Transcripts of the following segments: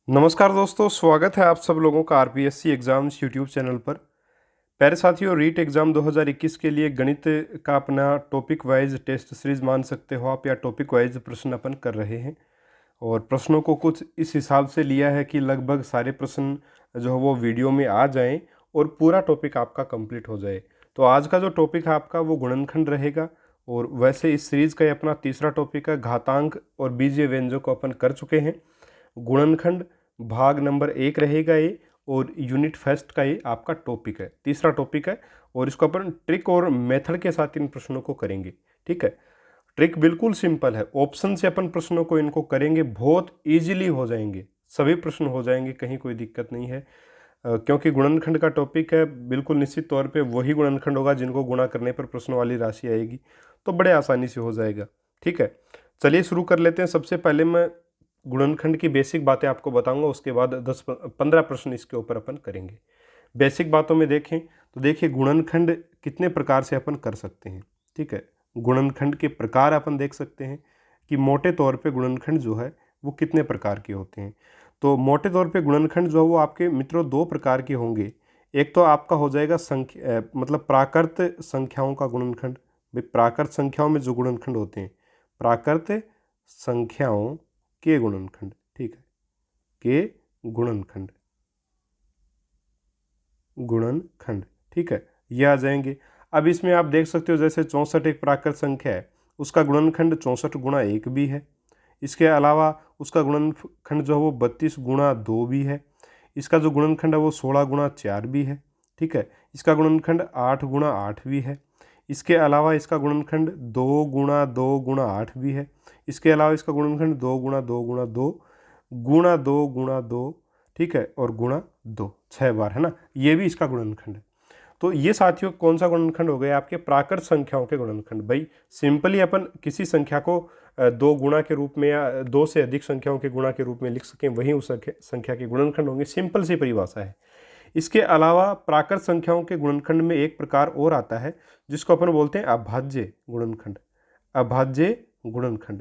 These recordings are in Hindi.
नमस्कार दोस्तों, स्वागत है आप सब लोगों का आरपीएससी एग्ज़ाम्स यूट्यूब चैनल पर। प्यारे साथियों, रीट एग्ज़ाम 2021 के लिए गणित का अपना टॉपिक वाइज टेस्ट सीरीज मान सकते हो आप, या टॉपिक वाइज प्रश्न अपन कर रहे हैं। और प्रश्नों को कुछ इस हिसाब से लिया है कि लगभग सारे प्रश्न जो है वो वीडियो में आ जाएं और पूरा टॉपिक आपका कंप्लीट हो जाए। तो आज का जो टॉपिक है आपका वो गुणनखंड रहेगा। और वैसे इस सीरीज़ का ये अपना तीसरा टॉपिक है। घातांक और बीजीय व्यंजक को अपन कर चुके हैं। गुणनखंड भाग नंबर 1 रहेगा ये, और यूनिट फर्स्ट का ये आपका टॉपिक है, तीसरा टॉपिक है। और इसको अपन ट्रिक और मेथड के साथ इन प्रश्नों को करेंगे। ठीक है, ट्रिक बिल्कुल सिंपल है, ऑप्शन से अपन प्रश्नों को इनको करेंगे, बहुत इजीली हो जाएंगे, सभी प्रश्न हो जाएंगे, कहीं कोई दिक्कत नहीं है। क्योंकि गुणनखंड का टॉपिक है, बिल्कुल निश्चित तौर पे वही गुणनखंड होगा जिनको गुणा करने पर प्रश्न वाली राशि आएगी, तो बड़े आसानी से हो जाएगा। ठीक है, चलिए शुरू कर लेते हैं। सबसे पहले मैं गुणनखंड की बेसिक बातें आपको बताऊंगा, उसके बाद 10-15 प्रश्न इसके ऊपर अपन करेंगे। बेसिक बातों में देखें तो देखिए, गुणनखंड कितने प्रकार से अपन कर सकते हैं। ठीक है, गुणनखंड के प्रकार अपन देख सकते हैं कि मोटे तौर पे गुणनखंड जो है वो कितने प्रकार के होते हैं। तो मोटे तौर पे गुणनखंड जो है वो आपके मित्रों दो प्रकार के होंगे। एक तो आपका हो जाएगा संख्या मतलब प्राकृत संख्याओं का गुणनखंड। भाई, प्राकृत संख्याओं में जो गुणनखंड होते हैं, प्राकृत संख्याओं के गुणनखंड। ठीक है, के गुणनखंड, गुणनखंड। ठीक है, ये आ जाएंगे। अब इसमें आप देख सकते हो, जैसे 64 एक प्राकृत संख्या है, उसका गुणनखंड 64 गुणा 1 भी है। इसके अलावा उसका गुणनखंड जो है वो 32 गुणा 2 भी है। इसका जो गुणनखंड है वो 16 गुणा 4 भी है। ठीक है, इसका गुणनखंड 8 गुणा 8 भी है। इसके अलावा इसका गुणनखंड 2 गुणा 2 गुणा 8 भी है। इसके अलावा इसका गुणनखंड 2 गुणा 2 गुणा 2 गुणा 2 गुणा 2, ठीक है, और गुणा 2, 6 बार, है ना। ये भी इसका गुणनखंड है। तो ये साथियों कौन सा गुणनखंड हो गए आपके प्राकृत संख्याओं के गुणनखंड। भाई, सिंपली अपन किसी संख्या को दो गुणा के रूप में या दो से अधिक संख्याओं के गुणा के रूप में लिख सकें, वही उस संख्या के गुणनखंड होंगे। सिंपल सी परिभाषा है। इसके अलावा प्राकृत संख्याओं के गुणनखंड में एक प्रकार और आता है जिसको अपन बोलते हैं अभाज्य गुणनखंड। अभाज्य गुणनखंड।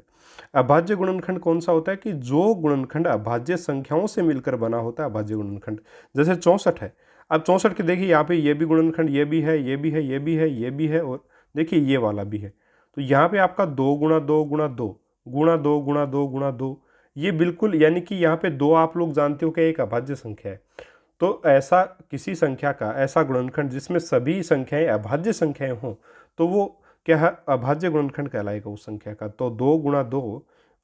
अभाज्य गुणनखंड कौन सा होता है कि जो गुणनखंड अभाज्य संख्याओं से मिलकर बना होता है, अभाज्य गुणनखंड। जैसे 64 है, अब 64 के देखिए यहाँ पे ये भी गुणनखंड, ये भी है, ये भी है, ये भी है, ये भी है, और देखिए ये वाला भी है। तो यहाँ पे आपका 2 गुणा 2 गुणा 2 गुणा 2 गुणा 2 गुणा 2, ये बिल्कुल, यानी कि यहाँ पे 2 आप लोग जानते हो कि एक अभाज्य संख्या है। तो ऐसा किसी संख्या का ऐसा गुणनखंड जिसमें सभी संख्याएं अभाज्य संख्याएं हों, तो वो क्या है, अभाज्य गुणनखंड कहलाएगा उस संख्या का। तो 2 गुणा 2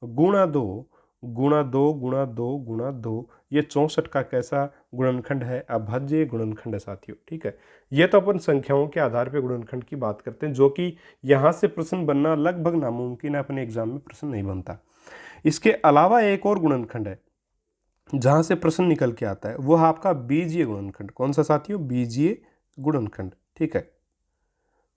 गुणा 2 गुणा 2 गुणा 2 गुणा 2, ये 64 का कैसा गुणनखंड है, अभाज्य गुणनखंड है साथियों। ठीक है, ये तो अपन संख्याओं के आधार पर गुणनखंड की बात करते हैं, जो कि यहाँ से प्रश्न बनना लगभग नामुमकिन है, अपने एग्जाम में प्रश्न नहीं बनता। इसके अलावा एक और गुणनखंड है जहां से प्रश्न निकल के आता है, वो है आपका बीजीय गुणनखंड। कौन सा साथियों, बीजीय गुणनखंड। ठीक है,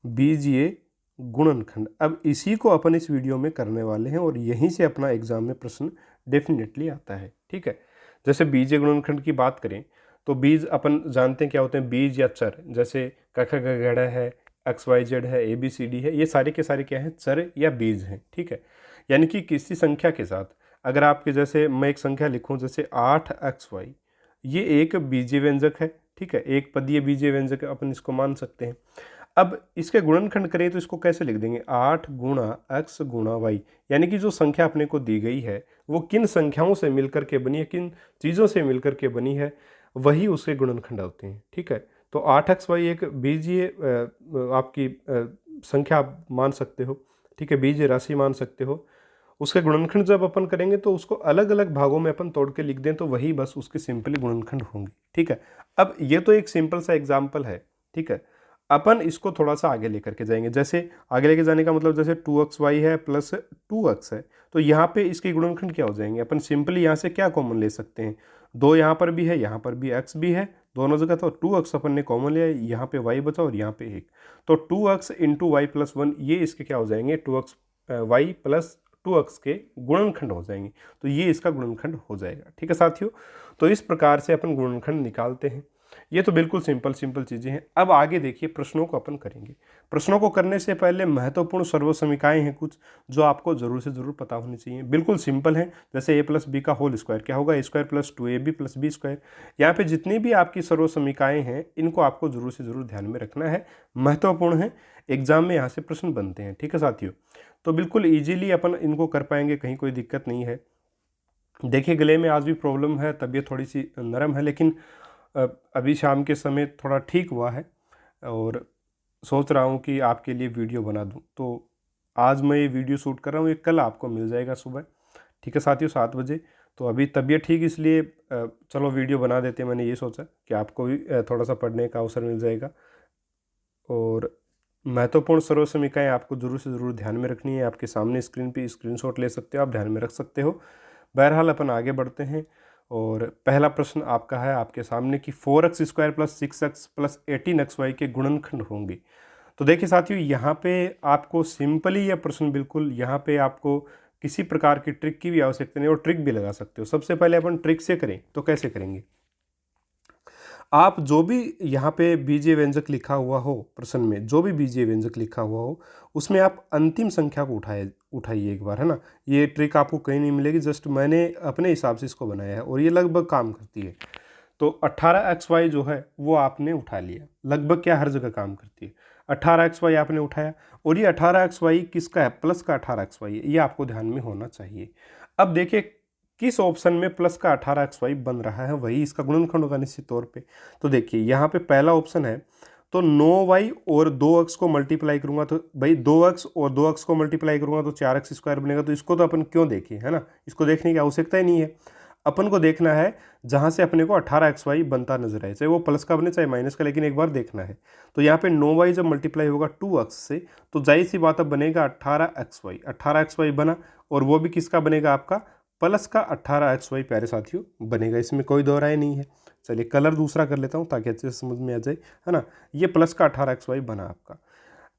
बीजीय गुणनखंड। अब इसी को अपन इस वीडियो में करने वाले हैं और यहीं से अपना एग्जाम में प्रश्न डेफिनेटली आता है। ठीक है, जैसे बीजीय गुणनखंड की बात करें तो बीज अपन जानते हैं क्या होते हैं, बीज या चर। जैसे क ख ग घ है, एक्स वाई जेड है, ए बी सी डी है, ये सारे के सारे क्या हैं, चर या बीज हैं। ठीक है, यानी कि किसी संख्या के साथ अगर आपके, जैसे मैं एक संख्या लिखूं जैसे 8xy, ये एक बीजीय व्यंजक है। ठीक है, एक पदीय बीजीय व्यंजक अपन इसको मान सकते हैं। अब इसके गुणनखंड करें तो इसको कैसे लिख देंगे, 8 गुणा x गुणा y, यानी कि जो संख्या अपने को दी गई है वो किन संख्याओं से मिलकर के बनी है, किन चीज़ों से मिलकर के बनी है, वही उसके गुणनखंड होते हैं। ठीक है, तो 8xy एक बीजीय आपकी संख्या आप मान सकते हो। ठीक है, बीजीय राशि मान सकते हो। उसके गुणनखंड जब अपन करेंगे तो उसको अलग अलग भागों में अपन तोड़ के लिख दें तो वही बस उसके सिंपली गुणनखंड होंगे। ठीक है, अब ये तो एक सिंपल सा एग्जाम्पल है। ठीक है, अपन इसको थोड़ा सा आगे लेकर के जाएंगे। जैसे आगे लेके जाने का मतलब, जैसे 2xy है प्लस 2x है, तो यहाँ पे इसके गुणनखंड क्या हो जाएंगे, अपन सिंपली यहाँ से क्या कॉमन ले सकते हैं, 2 यहाँ पर भी है, यहाँ पर भी x भी है, दोनों जगह। तो 2x अपन ने कॉमन लिया, यहाँ पे y बचा और यहाँ पे 1, तो 2x इंटू वाई प्लस 1, ये इसके क्या हो जाएंगे, 2x y प्लस 2x के गुणनखंड हो जाएंगे। तो ये इसका गुणनखंड हो जाएगा। ठीक है साथियों, तो इस प्रकार से अपन गुणनखंड निकालते हैं। ये तो बिल्कुल सिंपल सिंपल चीज़ें हैं। अब आगे देखिए प्रश्नों को अपन करेंगे। प्रश्नों को करने से पहले महत्वपूर्ण सर्वसमीकाएँ हैं कुछ जो आपको ज़रूर से ज़रूर पता होनी चाहिए। बिल्कुल सिंपल हैं, जैसे a + b का होल स्क्वायर क्या होगा, a² + 2ab + b स्क्वायर। यहाँ पे जितनी भी आपकी सर्वसमीकाएँ हैं इनको आपको ज़रूर से ज़रूर ध्यान में रखना है, महत्वपूर्ण है, एग्जाम में यहाँ से प्रश्न बनते हैं। ठीक है साथियों, तो बिल्कुल ईजिली अपन इनको कर पाएंगे, कहीं कोई दिक्कत नहीं है। देखिए गले में आज भी प्रॉब्लम है, तबीयत थोड़ी सी नरम है, लेकिन अभी शाम के समय थोड़ा ठीक हुआ है और सोच रहा हूँ कि आपके लिए वीडियो बना दूँ। तो आज मैं ये वीडियो शूट कर रहा हूँ, ये कल आपको मिल जाएगा सुबह। ठीक है साथियों, 7 बजे। तो अभी तबीयत ठीक इसलिए चलो वीडियो बना देते हैं, मैंने ये सोचा कि आपको भी थोड़ा सा पढ़ने का अवसर मिल जाएगा। और महत्वपूर्ण सर्वसमीकाएँ आपको ज़रूर से ज़रूर ध्यान में रखनी है। आपके सामने स्क्रीन पे स्क्रीनशॉट ले सकते हो, आप ध्यान में रख सकते हो। बहरहाल अपन आगे बढ़ते हैं और पहला प्रश्न आपका है आपके सामने कि 4x² + 6x + 18xy के गुणनखंड होंगे। तो देखिए साथियों, यहाँ पे आपको सिंपली यह प्रश्न, बिल्कुल यहाँ पे आपको किसी प्रकार की ट्रिक की भी आवश्यकता नहीं, और ट्रिक भी लगा सकते हो। सबसे पहले अपन ट्रिक से करें तो कैसे करेंगे, आप जो भी यहाँ पे बीजीय व्यंजक लिखा हुआ हो, प्रश्न में जो भी बीजीय व्यंजक लिखा हुआ हो उसमें आप अंतिम संख्या को उठाइए एक बार, है ना। ये ट्रिक आपको कहीं नहीं मिलेगी, जस्ट मैंने अपने हिसाब से इसको बनाया है और ये लगभग काम करती है। तो 18xy जो है वो आपने उठा लिया, लगभग क्या हर जगह काम करती है। 18xy आपने उठाया और ये 18xy किसका है, प्लस का 18xy है, ये आपको ध्यान में होना चाहिए। अब देखिए किस ऑप्शन में प्लस का 18xy बन रहा है, वही इसका गुणनखंड होगा निश्चित तौर पे। तो देखिए यहाँ पे पहला ऑप्शन है, तो 9y और 2x को मल्टीप्लाई करूंगा तो भाई 2x और 2x को मल्टीप्लाई करूंगा तो 4x² बनेगा। तो इसको तो अपन क्यों देखें, है ना, इसको देखने की आवश्यकता ही नहीं है। अपन को देखना है जहाँ से अपने को 18xy बनता नजर आए, चाहे वो प्लस का बने चाहे माइनस का, लेकिन एक बार देखना है। तो यहाँ पे 9y जब मल्टीप्लाई होगा 2x से, तो जाहिर सी बात अब बनेगा 18xy। 18xy बना और वो भी किसका बनेगा, आपका प्लस का 18xy प्यारे साथियों बनेगा, इसमें कोई दो राय नहीं है। चलिए कलर दूसरा कर लेता हूँ ताकि अच्छे से समझ में आ जाए, है ना। ये प्लस का 18xy बना आपका।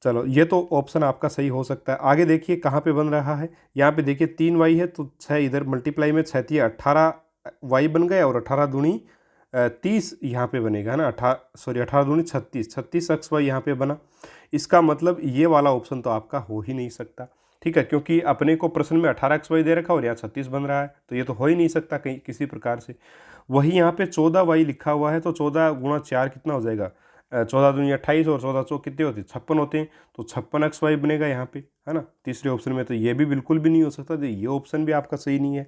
चलो ये तो ऑप्शन आपका सही हो सकता है। आगे देखिए कहाँ पे बन रहा है, यहाँ पे देखिए 3y है तो 6 इधर मल्टीप्लाई में 6 3 18y बन गया और 18 दूनी 30 यहाँ पे बनेगा, है ना। 18 दूनी 36, 36xy यहाँ पे बना। इसका मतलब ये वाला ऑप्शन तो आपका हो ही नहीं सकता, ठीक है, क्योंकि अपने को प्रश्न में 18xy दे रखा और यहाँ 36 बन रहा है, तो ये तो हो ही नहीं सकता कहीं किसी प्रकार से। वही यहाँ पे 14y लिखा हुआ है, तो 14 गुणा 4 कितना हो जाएगा, 14 दूनी 28 और 14 चौक कितने होते हैं, 56 होते हैं। तो 56xy बनेगा यहाँ पे, है ना, तीसरे ऑप्शन में। तो ये भी बिल्कुल भी नहीं हो सकता, तो ये ऑप्शन भी आपका सही नहीं है।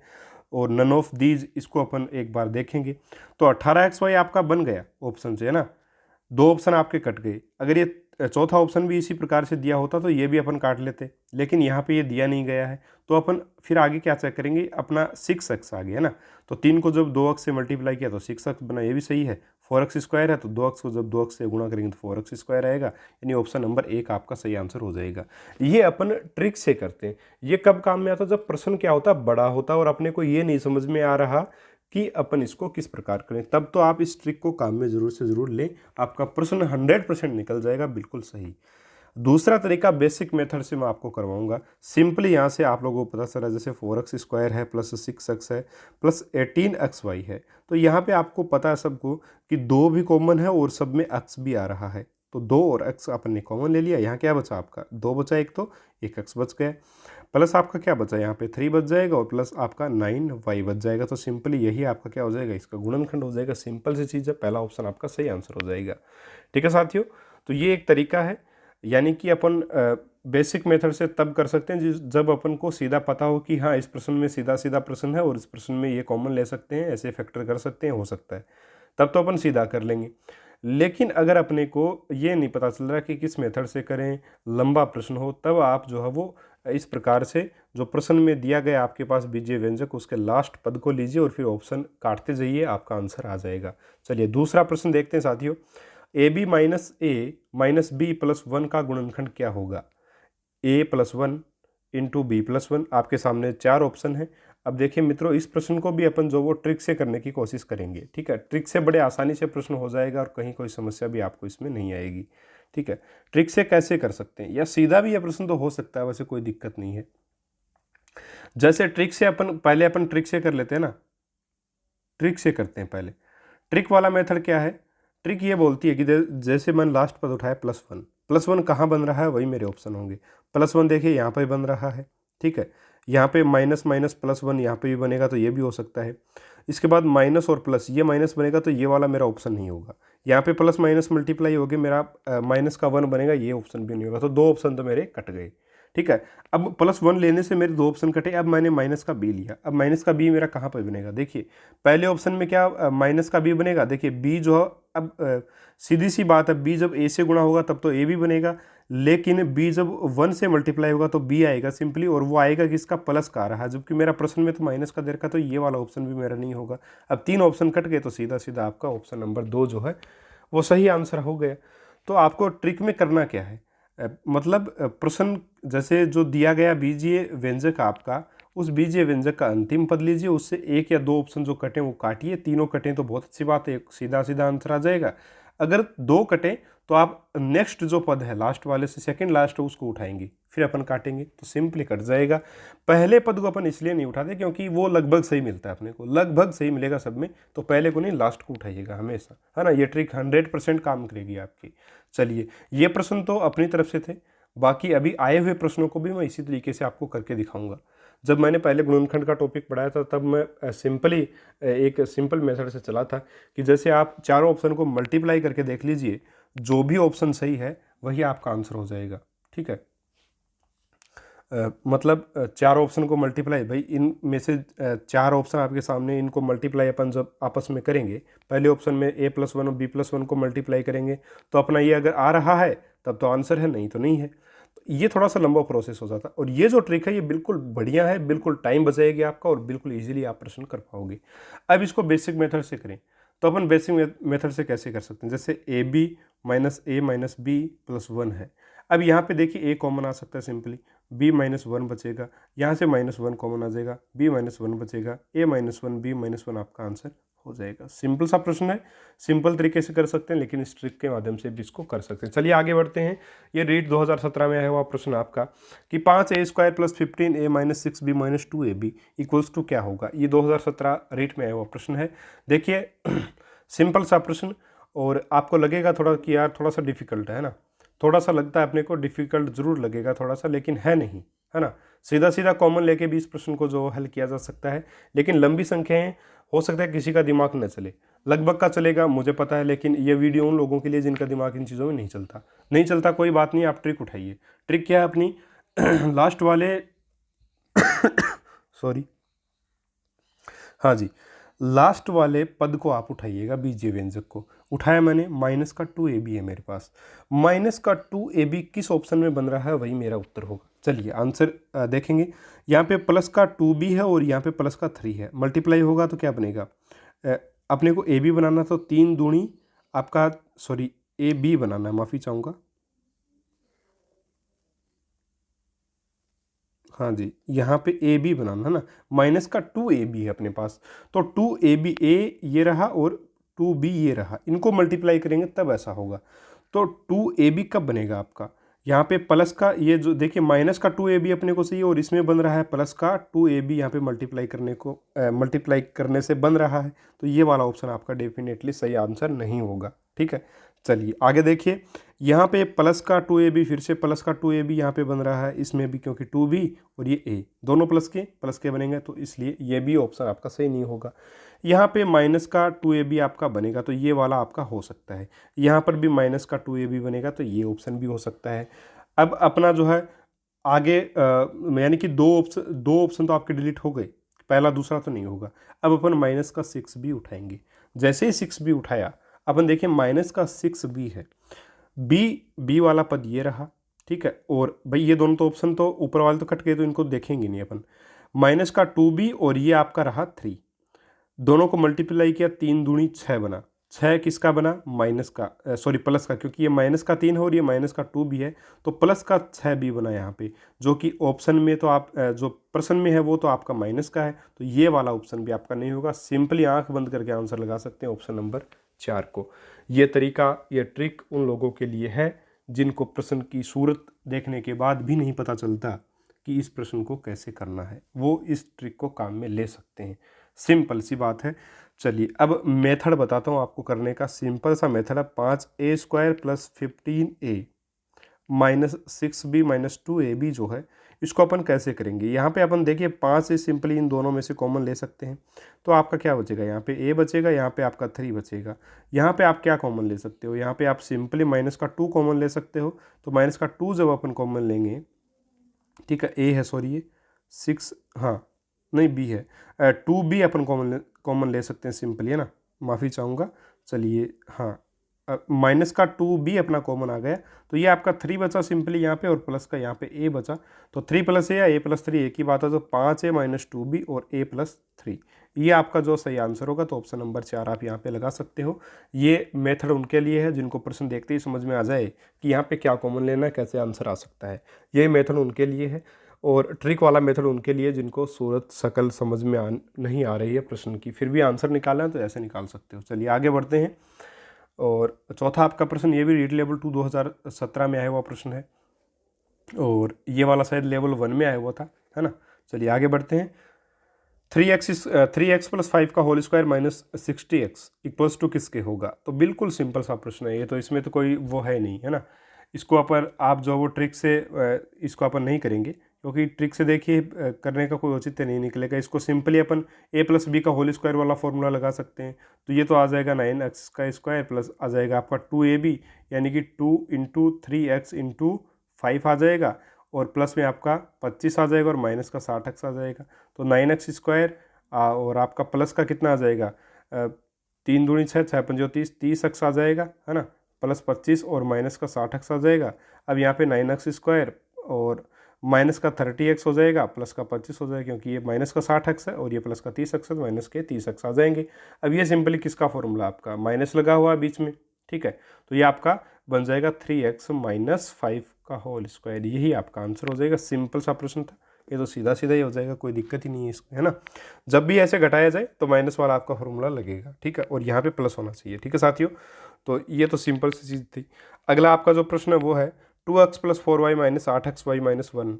और नन ऑफ दीज, इसको अपन एक बार देखेंगे। तो 18xy आपका बन गया ऑप्शन से, है ना। दो ऑप्शन आपके कट गए। अगर ये चौथा ऑप्शन भी इसी प्रकार से दिया होता तो ये भी अपन काट लेते, लेकिन यहाँ पे ये दिया नहीं गया है। तो अपन फिर आगे क्या चेक करेंगे, अपना 6x आ गया ना। तो 3 को जब 2x से मल्टीप्लाई किया तो 6x बना, ये भी सही है। 4x² है तो 2x को जब 2x से गुणा करेंगे तो 4x² आएगा, यानी ऑप्शन नंबर 1 आपका सही आंसर हो जाएगा। ये अपन ट्रिक से करते हैं। ये कब काम में आता, जब प्रश्न क्या होता, बड़ा होता और अपने को ये नहीं समझ में आ रहा कि अपन इसको किस प्रकार करें, तब तो आप इस ट्रिक को काम में ज़रूर से ज़रूर लें, आपका प्रश्न 100% निकल जाएगा बिल्कुल सही। दूसरा तरीका बेसिक मेथड से मैं आपको करवाऊंगा। सिंपली यहाँ से आप लोगों को पता चला, जैसे 4x² है प्लस 6x है प्लस 18xy है, तो यहाँ पे आपको पता है सबको कि 2 भी कॉमन है और सब में x भी आ रहा है। तो 2 और x अपन ने कॉमन ले लिया, यहाँ क्या बचा आपका 2 बचा, एक तो 1x बच गया, प्लस आपका क्या बचा यहाँ पे 3 बच जाएगा और प्लस आपका 9y बच जाएगा। तो सिंपली यही आपका क्या हो जाएगा, इसका गुणनखंड हो जाएगा। सिंपल सी चीज़ है, पहला ऑप्शन आपका सही आंसर हो जाएगा। ठीक है साथियों, तो ये एक तरीका है, यानी कि अपन बेसिक मेथड से तब कर सकते हैं जब अपन को सीधा पता हो कि हाँ इस प्रश्न में सीधा सीधा प्रश्न है और इस प्रश्न में ये कॉमन ले सकते हैं, ऐसे फैक्टर कर सकते हैं, हो सकता है, तब तो अपन सीधा कर लेंगे। लेकिन अगर अपने को ये नहीं पता चल रहा कि किस मेथड से करें, लंबा प्रश्न हो, तब आप जो है वो इस प्रकार से जो प्रश्न में दिया गया आपके पास बीजीय व्यंजक, उसके लास्ट पद को लीजिए और फिर ऑप्शन काटते जाइए, आपका आंसर आ जाएगा। चलिए दूसरा प्रश्न देखते हैं साथियों। AB - A - B + 1 का गुणनखंड क्या होगा। A + 1 × B + 1, आपके सामने 4 ऑप्शन है। अब देखिए मित्रों, इस प्रश्न को भी अपन जो वो ट्रिक से करने की कोशिश करेंगे, ठीक है। ट्रिक से बड़े आसानी से प्रश्न हो जाएगा और कहीं कोई समस्या भी आपको इसमें नहीं आएगी, ठीक है। ट्रिक से कैसे कर सकते हैं, या सीधा भी यह प्रश्न तो हो सकता है, वैसे कोई दिक्कत नहीं है। जैसे ट्रिक से अपन ट्रिक से कर लेते हैं ना, ट्रिक से करते हैं। पहले ट्रिक वाला मेथड क्या है, ट्रिक ये बोलती है कि जैसे मैंने लास्ट पद उठाया +1, +1 कहाँ बन रहा है वही मेरे ऑप्शन होंगे। +1 देखिए यहाँ पे बन रहा है, ठीक है। यहाँ पे माइनस माइनस +1 यहाँ पे भी बनेगा, तो ये भी हो सकता है। इसके बाद माइनस और प्लस, ये माइनस बनेगा तो ये वाला मेरा ऑप्शन नहीं होगा। यहाँ पे प्लस माइनस मल्टीप्लाई हो गया, मेरा माइनस का 1 बनेगा, ये ऑप्शन भी नहीं होगा। तो 2 ऑप्शन तो मेरे कट गए, ठीक है। अब +1 लेने से मेरे 2 ऑप्शन कटे। अब मैंने माइनस का बी लिया। अब माइनस का बी मेरा कहाँ पर बनेगा, देखिए पहले ऑप्शन में क्या माइनस का बी बनेगा। देखिए बी जो है, अब सीधी सी बात है, बी जब ए से गुणा होगा तब तो ए भी बनेगा, लेकिन बी जब 1 से मल्टीप्लाई होगा तो बी आएगा सिंपली, और वो आएगा किसका, प्लस का आ रहा है, जबकि मेरा प्रश्न में तो माइनस का दे रखा, तो ये वाला ऑप्शन भी मेरा नहीं होगा। अब 3 ऑप्शन कट गए, तो सीधा सीधा आपका ऑप्शन नंबर 2 जो है वो सही आंसर हो गया। तो आपको ट्रिक में करना क्या है, मतलब प्रश्न जैसे जो दिया गया बीजीय व्यंजक आपका, उस बीजीय व्यंजक का अंतिम पद लीजिए, उससे 1 या 2 ऑप्शन जो कटें वो काटिए, तीनों कटें तो बहुत अच्छी बात है, सीधा सीधा आंसर आ जाएगा। अगर 2 कटें तो आप नेक्स्ट जो पद है लास्ट वाले से सेकंड लास्ट उसको उठाएंगे, फिर अपन काटेंगे तो सिंपली कट जाएगा। पहले पद को अपन इसलिए नहीं उठाते क्योंकि वो लगभग सही मिलता है अपने को, लगभग सही मिलेगा सब में, तो पहले को नहीं लास्ट को उठाइएगा हमेशा, है ना। ये ट्रिक 100% काम करेगी आपकी। चलिए, ये प्रश्न तो अपनी तरफ से थे, बाकी अभी आए हुए प्रश्नों को भी मैं इसी तरीके से आपको करके दिखाऊंगा। जब मैंने पहले गुणनखंड का टॉपिक पढ़ाया था तब मैं सिंपली एक सिंपल मेथड से चला था कि जैसे आप चारों ऑप्शन को मल्टीप्लाई करके देख लीजिए, जो भी ऑप्शन सही है वही आपका आंसर हो जाएगा, ठीक है। मतलब 4 ऑप्शन को मल्टीप्लाई, भाई इनमें से 4 ऑप्शन आपके सामने, इनको मल्टीप्लाई अपन जब आपस में करेंगे, पहले ऑप्शन में a+1 और b+1 को मल्टीप्लाई करेंगे तो अपना ये अगर आ रहा है तब तो आंसर है, नहीं तो नहीं है। तो ये थोड़ा सा लंबा प्रोसेस हो जाता है, और ये जो ट्रिक है ये बिल्कुल बढ़िया है, बिल्कुल टाइम बचाएगी आपका, और बिल्कुल ईजिली आप प्रश्न कर पाओगे। अब इसको बेसिक मेथड से करें, तो अपन बेसिक मेथड से कैसे कर सकते हैं, जैसे ab - a - b + 1 है। अब यहाँ पे देखिए a कॉमन आ सकता है सिंपली, b - 1 बचेगा, यहाँ से -1 कॉमन आ जाएगा, b - 1 बचेगा, a - 1 b - 1 आपका आंसर हो जाएगा। सिंपल सा प्रश्न है, सिंपल तरीके से कर सकते हैं, लेकिन इस ट्रिक के माध्यम से भी इसको कर सकते हैं। चलिए आगे बढ़ते हैं। ये रीट 2017 में आया हुआ प्रश्न आपका कि 5a² + 15a - 6b - 2ab equals to क्या होगा। ये 2017 रीट में आया हुआ प्रश्न है। देखिए सिंपल सा प्रश्न, और आपको लगेगा थोड़ा कि यार थोड़ा सा डिफिकल्ट है ना, थोड़ा सा लगता है अपने को डिफिकल्ट जरूर लगेगा थोड़ा सा, लेकिन है नहीं, है ना। सीधा सीधा कॉमन लेके भी इस प्रश्न को जो हल किया जा सकता है, लेकिन लंबी संख्याएं हो सकता है किसी का दिमाग न चले, लगभग का चलेगा मुझे पता है, लेकिन ये वीडियो उन लोगों के लिए जिनका दिमाग इन चीज़ों में नहीं चलता। नहीं चलता कोई बात नहीं, आप ट्रिक उठाइए। ट्रिक क्या है अपनी लास्ट वाले सॉरी, हाँ जी, लास्ट वाले पद को आप उठाइएगा, बीजीय व्यंजक को उठाया मैंने, -2ab है मेरे पास, -2ab किस ऑप्शन में बन रहा है वही मेरा उत्तर होगा। चलिए आंसर देखेंगे, यहाँ पे +2b है और यहाँ पे +3 है, मल्टीप्लाई होगा तो क्या बनेगा, अपने को ab बनाना, तो 3 दूनी आपका, सॉरी ab बनाना है, माफ़ी चाहूँगा, हाँ जी, यहाँ पे ए बी बनाना है ना, -2ab है अपने पास, तो 2ab ए ये रहा और 2b ये रहा, इनको मल्टीप्लाई करेंगे तब ऐसा होगा। तो 2ab कब बनेगा आपका, यहाँ पे प्लस का, ये जो देखिए -2ab अपने को चाहिए, और इसमें बन रहा है +2ab, यहाँ पे मल्टीप्लाई करने से बन रहा है, तो ये वाला ऑप्शन आपका डेफिनेटली सही आंसर नहीं होगा, ठीक है। चलिए आगे देखिए, यहाँ पे +2ab, फिर से +2ab यहाँ पे बन रहा है, इसमें भी क्योंकि 2b और ये a दोनों प्लस के बनेंगे, तो इसलिए ये भी ऑप्शन आपका सही नहीं होगा। यहाँ पे -2ab आपका बनेगा, तो ये वाला आपका हो सकता है। यहाँ पर भी -2ab बनेगा, तो ये ऑप्शन भी हो सकता है। अब अपना जो है आगे यानी कि दो ऑप्शन तो आपके डिलीट हो गए, पहला दूसरा तो नहीं होगा। अब अपन -6b उठाएंगे, जैसे ही 6b उठाया, अपन देखिए -6b है, बी वाला पद ये रहा, ठीक है, और भाई ये दोनों तो ऑप्शन तो ऊपर वाले तो कट गए, तो इनको देखेंगे नहीं अपन। -2b और ये आपका रहा 3, दोनों को मल्टीप्लाई किया, 3 दूनी 6 बना, 6 किसका बना, प्लस का, क्योंकि ये -3 है और ये -2 भी है, तो +6 भी बना यहाँ पे, जो कि ऑप्शन में तो आप जो प्रश्न में है वो तो आपका माइनस का है, तो ये वाला ऑप्शन भी आपका नहीं होगा। सिंपली आंख बंद करके आंसर लगा सकते हैं ऑप्शन नंबर 4 को। ये तरीका, ये ट्रिक उन लोगों के लिए है जिनको प्रश्न की सूरत देखने के बाद भी नहीं पता चलता कि इस प्रश्न को कैसे करना है, वो इस ट्रिक को काम में ले सकते हैं। सिंपल सी बात है। चलिए अब मेथड बताता हूँ आपको करने का। सिंपल सा मेथड है, 5a² + 15a -6b - 2ab जो है इसको अपन कैसे करेंगे। यहाँ पे अपन देखिए 5 से सिंपली इन दोनों में से कॉमन ले सकते हैं, तो आपका क्या बचेगा, यहाँ पे a बचेगा, यहाँ पे आपका 3 बचेगा। यहाँ पे आप क्या कॉमन ले सकते हो, यहाँ पे आप सिंपली -2 कॉमन ले सकते हो। तो -2 जब अपन कॉमन लेंगे, ठीक है, a है, सॉरी ये 6, हाँ नहीं b है, 2b अपन कॉमन ले सकते हैं सिंपली, है ना, माफ़ी चाहूँगा। चलिए हाँ, -2b अपना कॉमन आ गया, तो ये आपका 3 बचा सिंपली यहाँ पे, और प्लस का यहाँ पे a बचा। तो 3 + a या a + 3 एक ही बात है, तो 5a - 2b और a + 3, ये आपका जो सही आंसर होगा। तो ऑप्शन नंबर 4 आप यहाँ पे लगा सकते हो। ये मेथड उनके लिए है जिनको प्रश्न देखते ही समझ में आ जाए कि यहाँ पे क्या कॉमन लेना है, कैसे आंसर आ सकता है। ये मेथड उनके लिए है, और ट्रिक वाला मेथड उनके लिए जिनको सूरत शकल समझ में नहीं आ रही है प्रश्न की, फिर भी आंसर निकालना है तो ऐसे निकाल सकते हो। चलिए आगे बढ़ते हैं। और चौथा आपका प्रश्न ये भी रीट लेवल 2 2017 में आया हुआ प्रश्न है, और ये वाला शायद लेवल 1 में आया हुआ था, है ना। चलिए आगे बढ़ते हैं। 3x + 5 का whole square -60x equals to किसके होगा। तो बिल्कुल सिंपल सा प्रश्न है ये, तो इसमें तो कोई वो है नहीं, है ना। इसको अपन आप जो वो ट्रिक से इसको अपन नहीं करेंगे, क्योंकि ट्रिक से देखिए करने का कोई औचित्य नहीं निकलेगा। इसको सिंपली अपन a + b का होल स्क्वायर वाला फॉर्मूला लगा सकते हैं। तो ये तो आ जाएगा 9x का स्क्वायर प्लस आ जाएगा आपका 2ab, यानी कि 2 × 3x × 5 आ जाएगा, और प्लस में आपका 25 आ जाएगा, और माइनस का 60x आ जाएगा। तो 9x² और आपका प्लस का कितना आ जाएगा, 3 दूनी 6, 6 पंजो 30, 30x आ जाएगा, है ना, प्लस 25 और माइनस का 60x आ जाएगा। अब यहाँ पे 9x² और माइनस का 30x हो जाएगा, प्लस का 25 हो जाएगा, क्योंकि ये माइनस का 60x है और ये प्लस का 30x है, तो माइनस के 30x आ जाएंगे। अब ये सिंपली किसका फॉर्मूला, आपका माइनस लगा हुआ है बीच में, ठीक है। तो ये आपका बन जाएगा 3x - 5 का होल स्क्वायर, यही आपका आंसर हो जाएगा। सिंपल सा प्रश्न था ये, तो सीधा सीधा ही हो जाएगा, कोई दिक्कत ही नहीं है इसमें, है ना। जब भी ऐसे घटाया जाए तो माइनस वाला आपका फॉर्मूला लगेगा, ठीक है, और यहाँ पे प्लस होना चाहिए, ठीक है साथियों। तो ये तो सिंपल सी चीज़ थी। अगला आपका जो प्रश्न है वो है 2x + 4y - 8xy - 1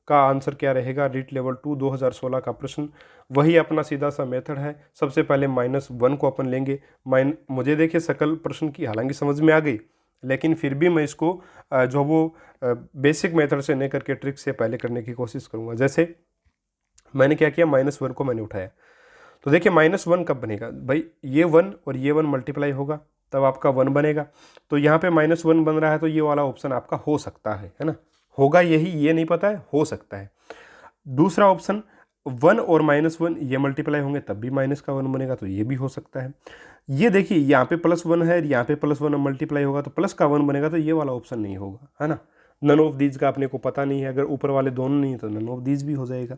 का आंसर क्या रहेगा। रीट लेवल 2 2016 का प्रश्न, वही अपना सीधा सा मेथड है। सबसे पहले -1 को अपन लेंगे। मुझे देखिए सकल प्रश्न की हालांकि समझ में आ गई, लेकिन फिर भी मैं इसको जो वो बेसिक मेथड से नहीं करके ट्रिक से पहले करने की कोशिश करूँगा। जैसे मैंने क्या किया, -1 को मैंने उठाया, तो देखिए -1 कब बनेगा भाई, ये 1 और ये 1 मल्टीप्लाई होगा तब आपका 1 बनेगा। तो यहाँ पे -1 बन रहा है, तो ये वाला ऑप्शन आपका हो सकता है ना, होगा यही, ये नहीं पता है, हो सकता है। दूसरा ऑप्शन 1 और -1 ये मल्टीप्लाई होंगे तब भी माइनस का 1 बनेगा, तो ये भी हो सकता है। ये देखिए यहाँ पे +1 है, यहाँ पे +1 मल्टीप्लाई होगा तो प्लस का 1 बनेगा, तो ये वाला ऑप्शन नहीं होगा, है ना। नन ऑफ दीज का अपने को पता नहीं है, अगर ऊपर वाले दोनों नहीं है तो नन ऑफ दीज भी हो जाएगा।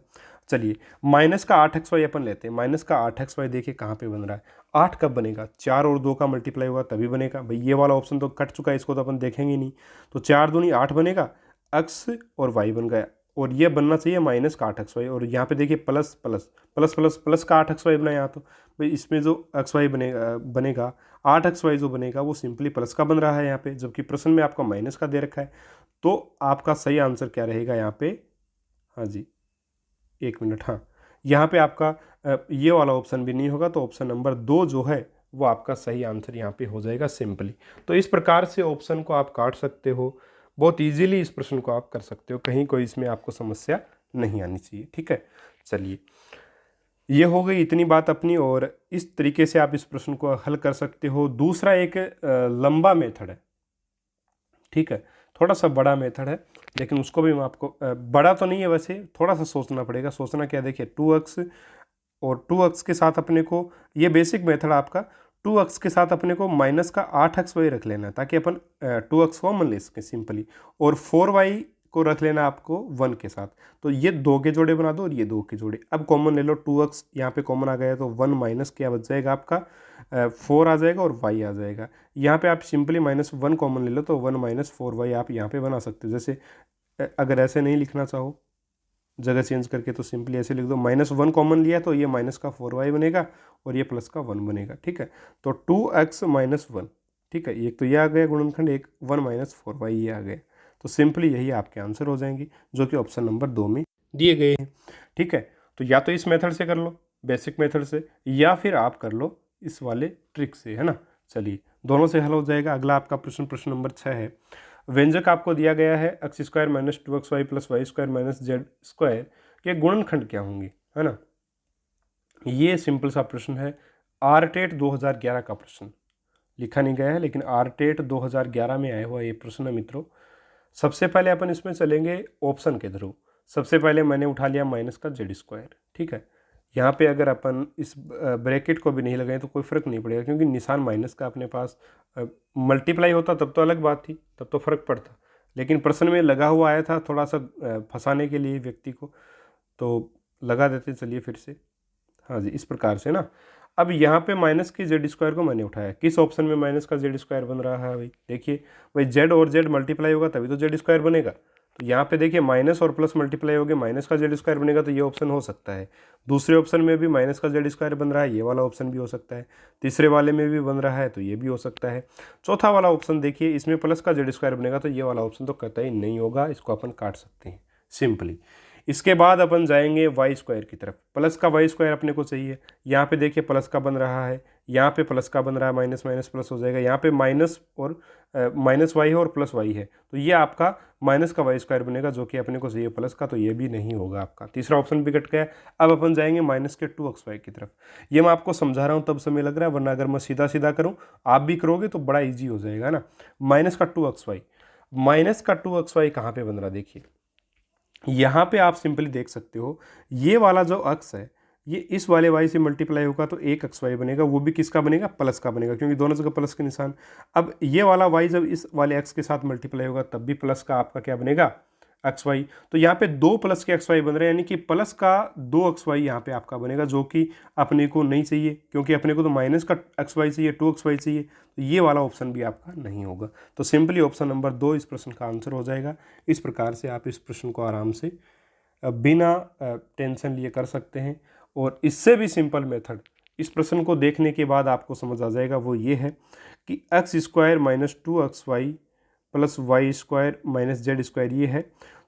चलिए माइनस का 8xy अपन लेते हैं। माइनस का 8xy देखिए कहाँ पे बन रहा है, 8 कब बनेगा, 4 और 2 का मल्टीप्लाई होगा तभी बनेगा। भाई ये वाला ऑप्शन तो कट चुका है, इसको तो अपन देखेंगे नहीं। तो 4 दूनी 8 बनेगा, x और y बन गया, और ये बनना चाहिए माइनस का 8xy, और यहाँ पे देखिए plus plus plus plus plus का 8xy बना यहाँ। तो भाई इसमें जो xy बनेगा 8xy जो बनेगा वो सिंपली प्लस का बन रहा है यहाँ पे, जबकि प्रश्न में आपका माइनस का दे रखा है। तो आपका सही आंसर क्या रहेगा यहाँ पे, हाँ जी 1 मिनट, हाँ यहाँ पे आपका ये वाला ऑप्शन भी नहीं होगा, तो ऑप्शन नंबर 2 जो है वो आपका सही आंसर यहाँ पे हो जाएगा सिंपली। तो इस प्रकार से ऑप्शन को आप काट सकते हो, बहुत इजीली इस प्रश्न को आप कर सकते हो, कहीं कोई इसमें आपको समस्या नहीं आनी चाहिए, ठीक है। चलिए ये हो गई इतनी बात अपनी, और इस तरीके से आप इस प्रश्न को हल कर सकते हो। दूसरा एक लंबा मेथड है, ठीक है, थोड़ा सा बड़ा मेथड है, लेकिन उसको भी मैं आपको बड़ा तो नहीं है वैसे, थोड़ा सा सोचना पड़ेगा। सोचना क्या, देखिए 2x और 2x के साथ अपने को, ये बेसिक मेथड आपका 2x के साथ अपने को माइनस का 8xy रख लेना है, ताकि अपन 2x कॉमन ले सकें सिंपली, और 4y को रख लेना आपको 1 के साथ। तो ये 2 के जोड़े बना दो और ये 2 के जोड़े। अब कॉमन ले लो, 2x यहाँ पे कॉमन आ गया, तो 1 माइनस क्या बच जाएगा आपका 4 आ जाएगा, और y आ जाएगा। यहाँ पे आप सिंपली -1 कॉमन ले लो, तो 1 - 4y आप यहाँ पे बना सकते हो। जैसे अगर ऐसे नहीं लिखना चाहो, जगह चेंज करके, तो सिंपली ऐसे लिख दो, -1 कॉमन लिया तो ये माइनस का 4y बनेगा, और ये प्लस का 1 बनेगा, ठीक है। तो 2x - 1, ठीक है, एक तो ये आ गया गुणनखंड, एक 1 - 4y ये आ गया। तो सिंपली यही आपके आंसर हो जाएंगे, जो कि ऑप्शन नंबर 2 में दिए गए हैं, ठीक है। तो या तो इस मेथड से कर लो, बेसिक मेथड से, या फिर आप कर लो इस वाले ट्रिक से, है ना। चलिए दोनों से हल हो जाएगा। अगला आपका प्रश्न नंबर 6 है। व्यंजक आपको दिया गया है X square minus 2xy plus Y square minus Z square के गुणनखंड क्या होंगे, है ना। ये सिंपल सा प्रश्न है, आरटेट 2011 का प्रश्न, लिखा नहीं गया है लेकिन आरटेट 2011 में आया हुआ ये प्रश्न है मित्रों। सबसे पहले अपन इसमें चलेंगे ऑप्शन के थ्रू। सबसे पहले मैंने उठा लिया माइनस का जेड स्क्वायर, ठीक है। यहाँ पे अगर अपन इस ब्रैकेट को भी नहीं लगाएं तो कोई फ़र्क नहीं पड़ेगा, क्योंकि निशान माइनस का अपने पास मल्टीप्लाई होता तब तो अलग बात थी, तब तो फ़र्क पड़ता, लेकिन प्रश्न में लगा हुआ आया था थोड़ा सा फंसाने के लिए व्यक्ति को, तो लगा देते। चलिए फिर से, हाँ जी, इस प्रकार से ना। अब यहाँ पे माइनस की जेड स्क्वायर को मैंने उठाया, किस ऑप्शन में माइनस का जेड स्क्वायर बन रहा है भाई, देखिए भाई जेड और जेड मल्टीप्लाई होगा तभी तो जेड स्क्वायर बनेगा। तो यहाँ पे देखिए माइनस और प्लस मल्टीप्लाई हो गए, माइनस का जेड स्क्वायर बनेगा, तो ये ऑप्शन हो सकता है। दूसरे ऑप्शन में भी माइनस का जेड स्क्वायर बन रहा है, ये वाला ऑप्शन भी हो सकता है। तीसरे वाले में भी बन रहा है तो ये भी हो सकता है। चौथा वाला ऑप्शन देखिए, इसमें प्लस का जेड स्क्वायर बनेगा, तो ये वाला ऑप्शन तो कतई नहीं होगा, इसको अपन काट सकते हैं सिंपली। इसके बाद अपन जाएंगे वाई स्क्वायर की तरफ। प्लस का वाई स्क्वायर अपने को चाहिए। यहाँ पे देखिए प्लस का बन रहा है, यहाँ पे प्लस का बन रहा है, माइनस माइनस प्लस हो जाएगा। यहाँ पे माइनस और माइनस वाई है और प्लस वाई है, तो ये आपका माइनस का वाई स्क्वायर बनेगा, जो कि अपने को चाहिए प्लस का, तो ये भी नहीं होगा आपका। तीसरा ऑप्शन भी कट गया। अब अपन जाएंगे माइनस के 2xy की तरफ। ये मैं आपको समझा रहा हूँ तब समय लग रहा है, वरना अगर मैं सीधा सीधा करूँ आप भी करोगे तो बड़ा ईजी हो जाएगा ना। माइनस का 2xy, माइनस का 2xy कहाँ पे बन रहा है, देखिए यहाँ पे आप सिंपली देख सकते हो, ये वाला जो अक्स है ये इस वाले y से मल्टीप्लाई होगा तो एक xy बनेगा, वो भी किसका बनेगा, प्लस का बनेगा, क्योंकि दोनों जगह प्लस के निशान। अब ये वाला y जब इस वाले x के साथ मल्टीप्लाई होगा तब भी प्लस का आपका क्या बनेगा, xy। तो यहाँ पे दो प्लस के xy बन रहे हैं, यानी कि प्लस का 2xy यहाँ पे आपका बनेगा, जो कि अपने को नहीं चाहिए, क्योंकि अपने को तो माइनस का xy चाहिए, 2xy चाहिए, तो ये वाला ऑप्शन भी आपका नहीं होगा। तो सिंपली ऑप्शन नंबर 2 इस प्रश्न का आंसर हो जाएगा। इस प्रकार से आप इस प्रश्न को आराम से बिना टेंशन लिए कर सकते हैं। और इससे भी सिंपल मेथड इस प्रश्न को देखने के बाद आपको समझ आ जाएगा, वो ये है कि X square minus 2xy plus Y square minus Z square ये है।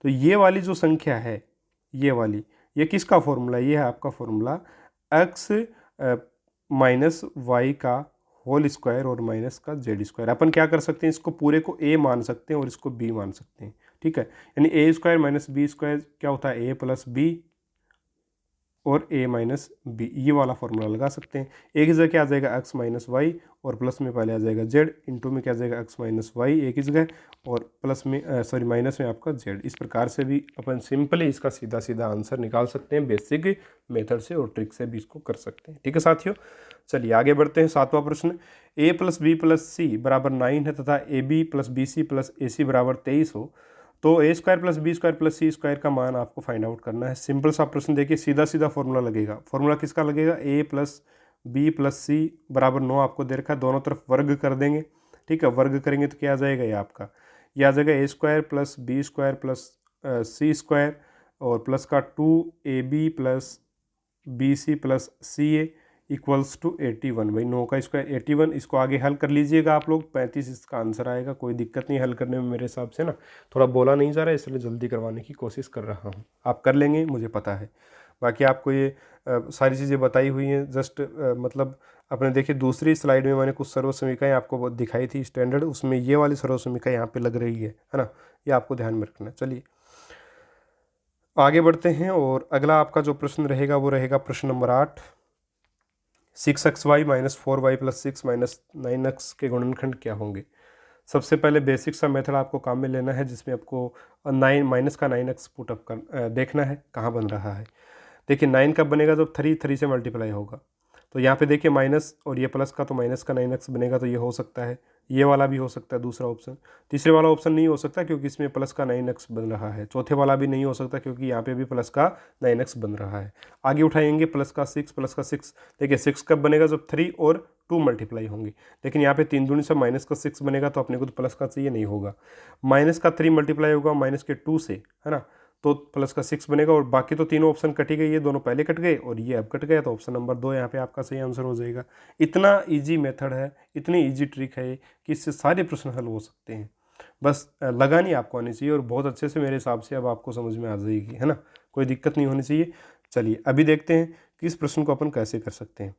तो ये वाली जो संख्या है, ये वाली, ये किसका फॉर्मूला, ये है आपका फॉर्मूला एक्स माइनस वाई का होल स्क्वायर और माइनस का जेड स्क्वायर। अपन क्या कर सकते हैं, इसको पूरे को a मान सकते हैं और इसको b मान सकते हैं, ठीक है। यानी ए स्क्वायर माइनस बी स्क्वायर क्या होता है, a प्लस बी और a माइनस बी, ये वाला फॉर्मूला लगा सकते हैं। एक ही जगह क्या आ जाएगा, x माइनस वाई, और प्लस में पहले आ जाएगा z, इंटू में क्या आ जाएगा x माइनस वाई एक ही जगह, और प्लस में सॉरी माइनस में आपका z। इस प्रकार से भी अपन सिंपली इसका सीधा सीधा आंसर निकाल सकते हैं, बेसिक मेथड से और ट्रिक से भी इसको कर सकते हैं, ठीक है साथियों। चलिए आगे बढ़ते हैं। 7वां प्रश्न, a plus B plus C बराबर 9 है तथा A B plus B C plus A C बराबर 23 हो, तो A square plus B square plus C square का मान आपको फाइंड आउट करना है। सिंपल सा प्रश्न, देखिए सीधा सीधा फॉर्मूला लगेगा। फॉर्मूला किसका लगेगा, ए प्लस बी प्लस सी बराबर 9 आपको दे रखा है, दोनों तरफ वर्ग कर देंगे, ठीक है। वर्ग करेंगे तो क्या आ जाएगा, ये आपका ये आ जाएगा A square plus B square plus C square और प्लस का 2ab plus B C plus C A equals to 81। भाई 9 का स्क्वायर 81, इसको आगे हल कर लीजिएगा आप लोग, 35 इसका आंसर आएगा। कोई दिक्कत नहीं हल करने में, मेरे हिसाब से ना थोड़ा बोला नहीं जा रहा है, इसलिए जल्दी करवाने की कोशिश कर रहा हूँ। आप कर लेंगे मुझे पता है। बाकी आपको ये सारी चीज़ें बताई हुई हैं, जस्ट मतलब अपने देखिए दूसरी स्लाइड में मैंने कुछ सर्व समीकरण आपको दिखाई थी स्टैंडर्ड, उसमें ये वाली सर्व समीकरण यहाँ पर लग रही है ना, ये आपको ध्यान में रखना। चलिए आगे बढ़ते हैं, और अगला आपका जो प्रश्न रहेगा वो रहेगा प्रश्न number 8। 6xy minus 4y plus 6 minus 9x के गुणनखंड क्या होंगे। सबसे पहले बेसिक सा मेथड आपको काम में लेना है, जिसमें आपको 9 माइनस का 9x पुटअप कर देखना है कहाँ बन रहा है। देखिए 9 कब बनेगा, जब 3 से मल्टीप्लाई होगा। तो यहाँ पे देखिए माइनस और ये प्लस का, तो माइनस का 9x बनेगा, तो ये हो सकता है, ये वाला भी हो सकता है दूसरा ऑप्शन। तीसरे वाला ऑप्शन नहीं हो सकता क्योंकि इसमें प्लस का 9x बन रहा है। चौथे वाला भी नहीं हो सकता क्योंकि यहाँ पे भी प्लस का 9x बन रहा है। आगे उठाएंगे प्लस का 6, देखिए 6 कब बनेगा, जब 3 और 2 मल्टीप्लाई होंगे। लेकिन यहाँ पे 3 दूनी से माइनस का 6 बनेगा, तो अपने को तो प्लस का चाहिए, नहीं होगा। माइनस का 3 मल्टीप्लाई होगा माइनस के 2 से, है ना, तो प्लस का 6 बनेगा। और बाकी तो तीनों ऑप्शन कटी गई, ये दोनों पहले कट गए और ये अब कट गया, तो ऑप्शन नंबर 2 यहाँ पे आपका सही आंसर हो जाएगा। इतना इजी मेथड है, इतनी इजी ट्रिक है कि इससे सारे प्रश्न हल हो सकते हैं। बस लगानी आपको आनी चाहिए, और बहुत अच्छे से मेरे हिसाब से अब आपको समझ में आ जाएगी, है ना, कोई दिक्कत नहीं होनी चाहिए। चलिए अभी देखते हैं कि इस प्रश्न को अपन कैसे कर सकते हैं।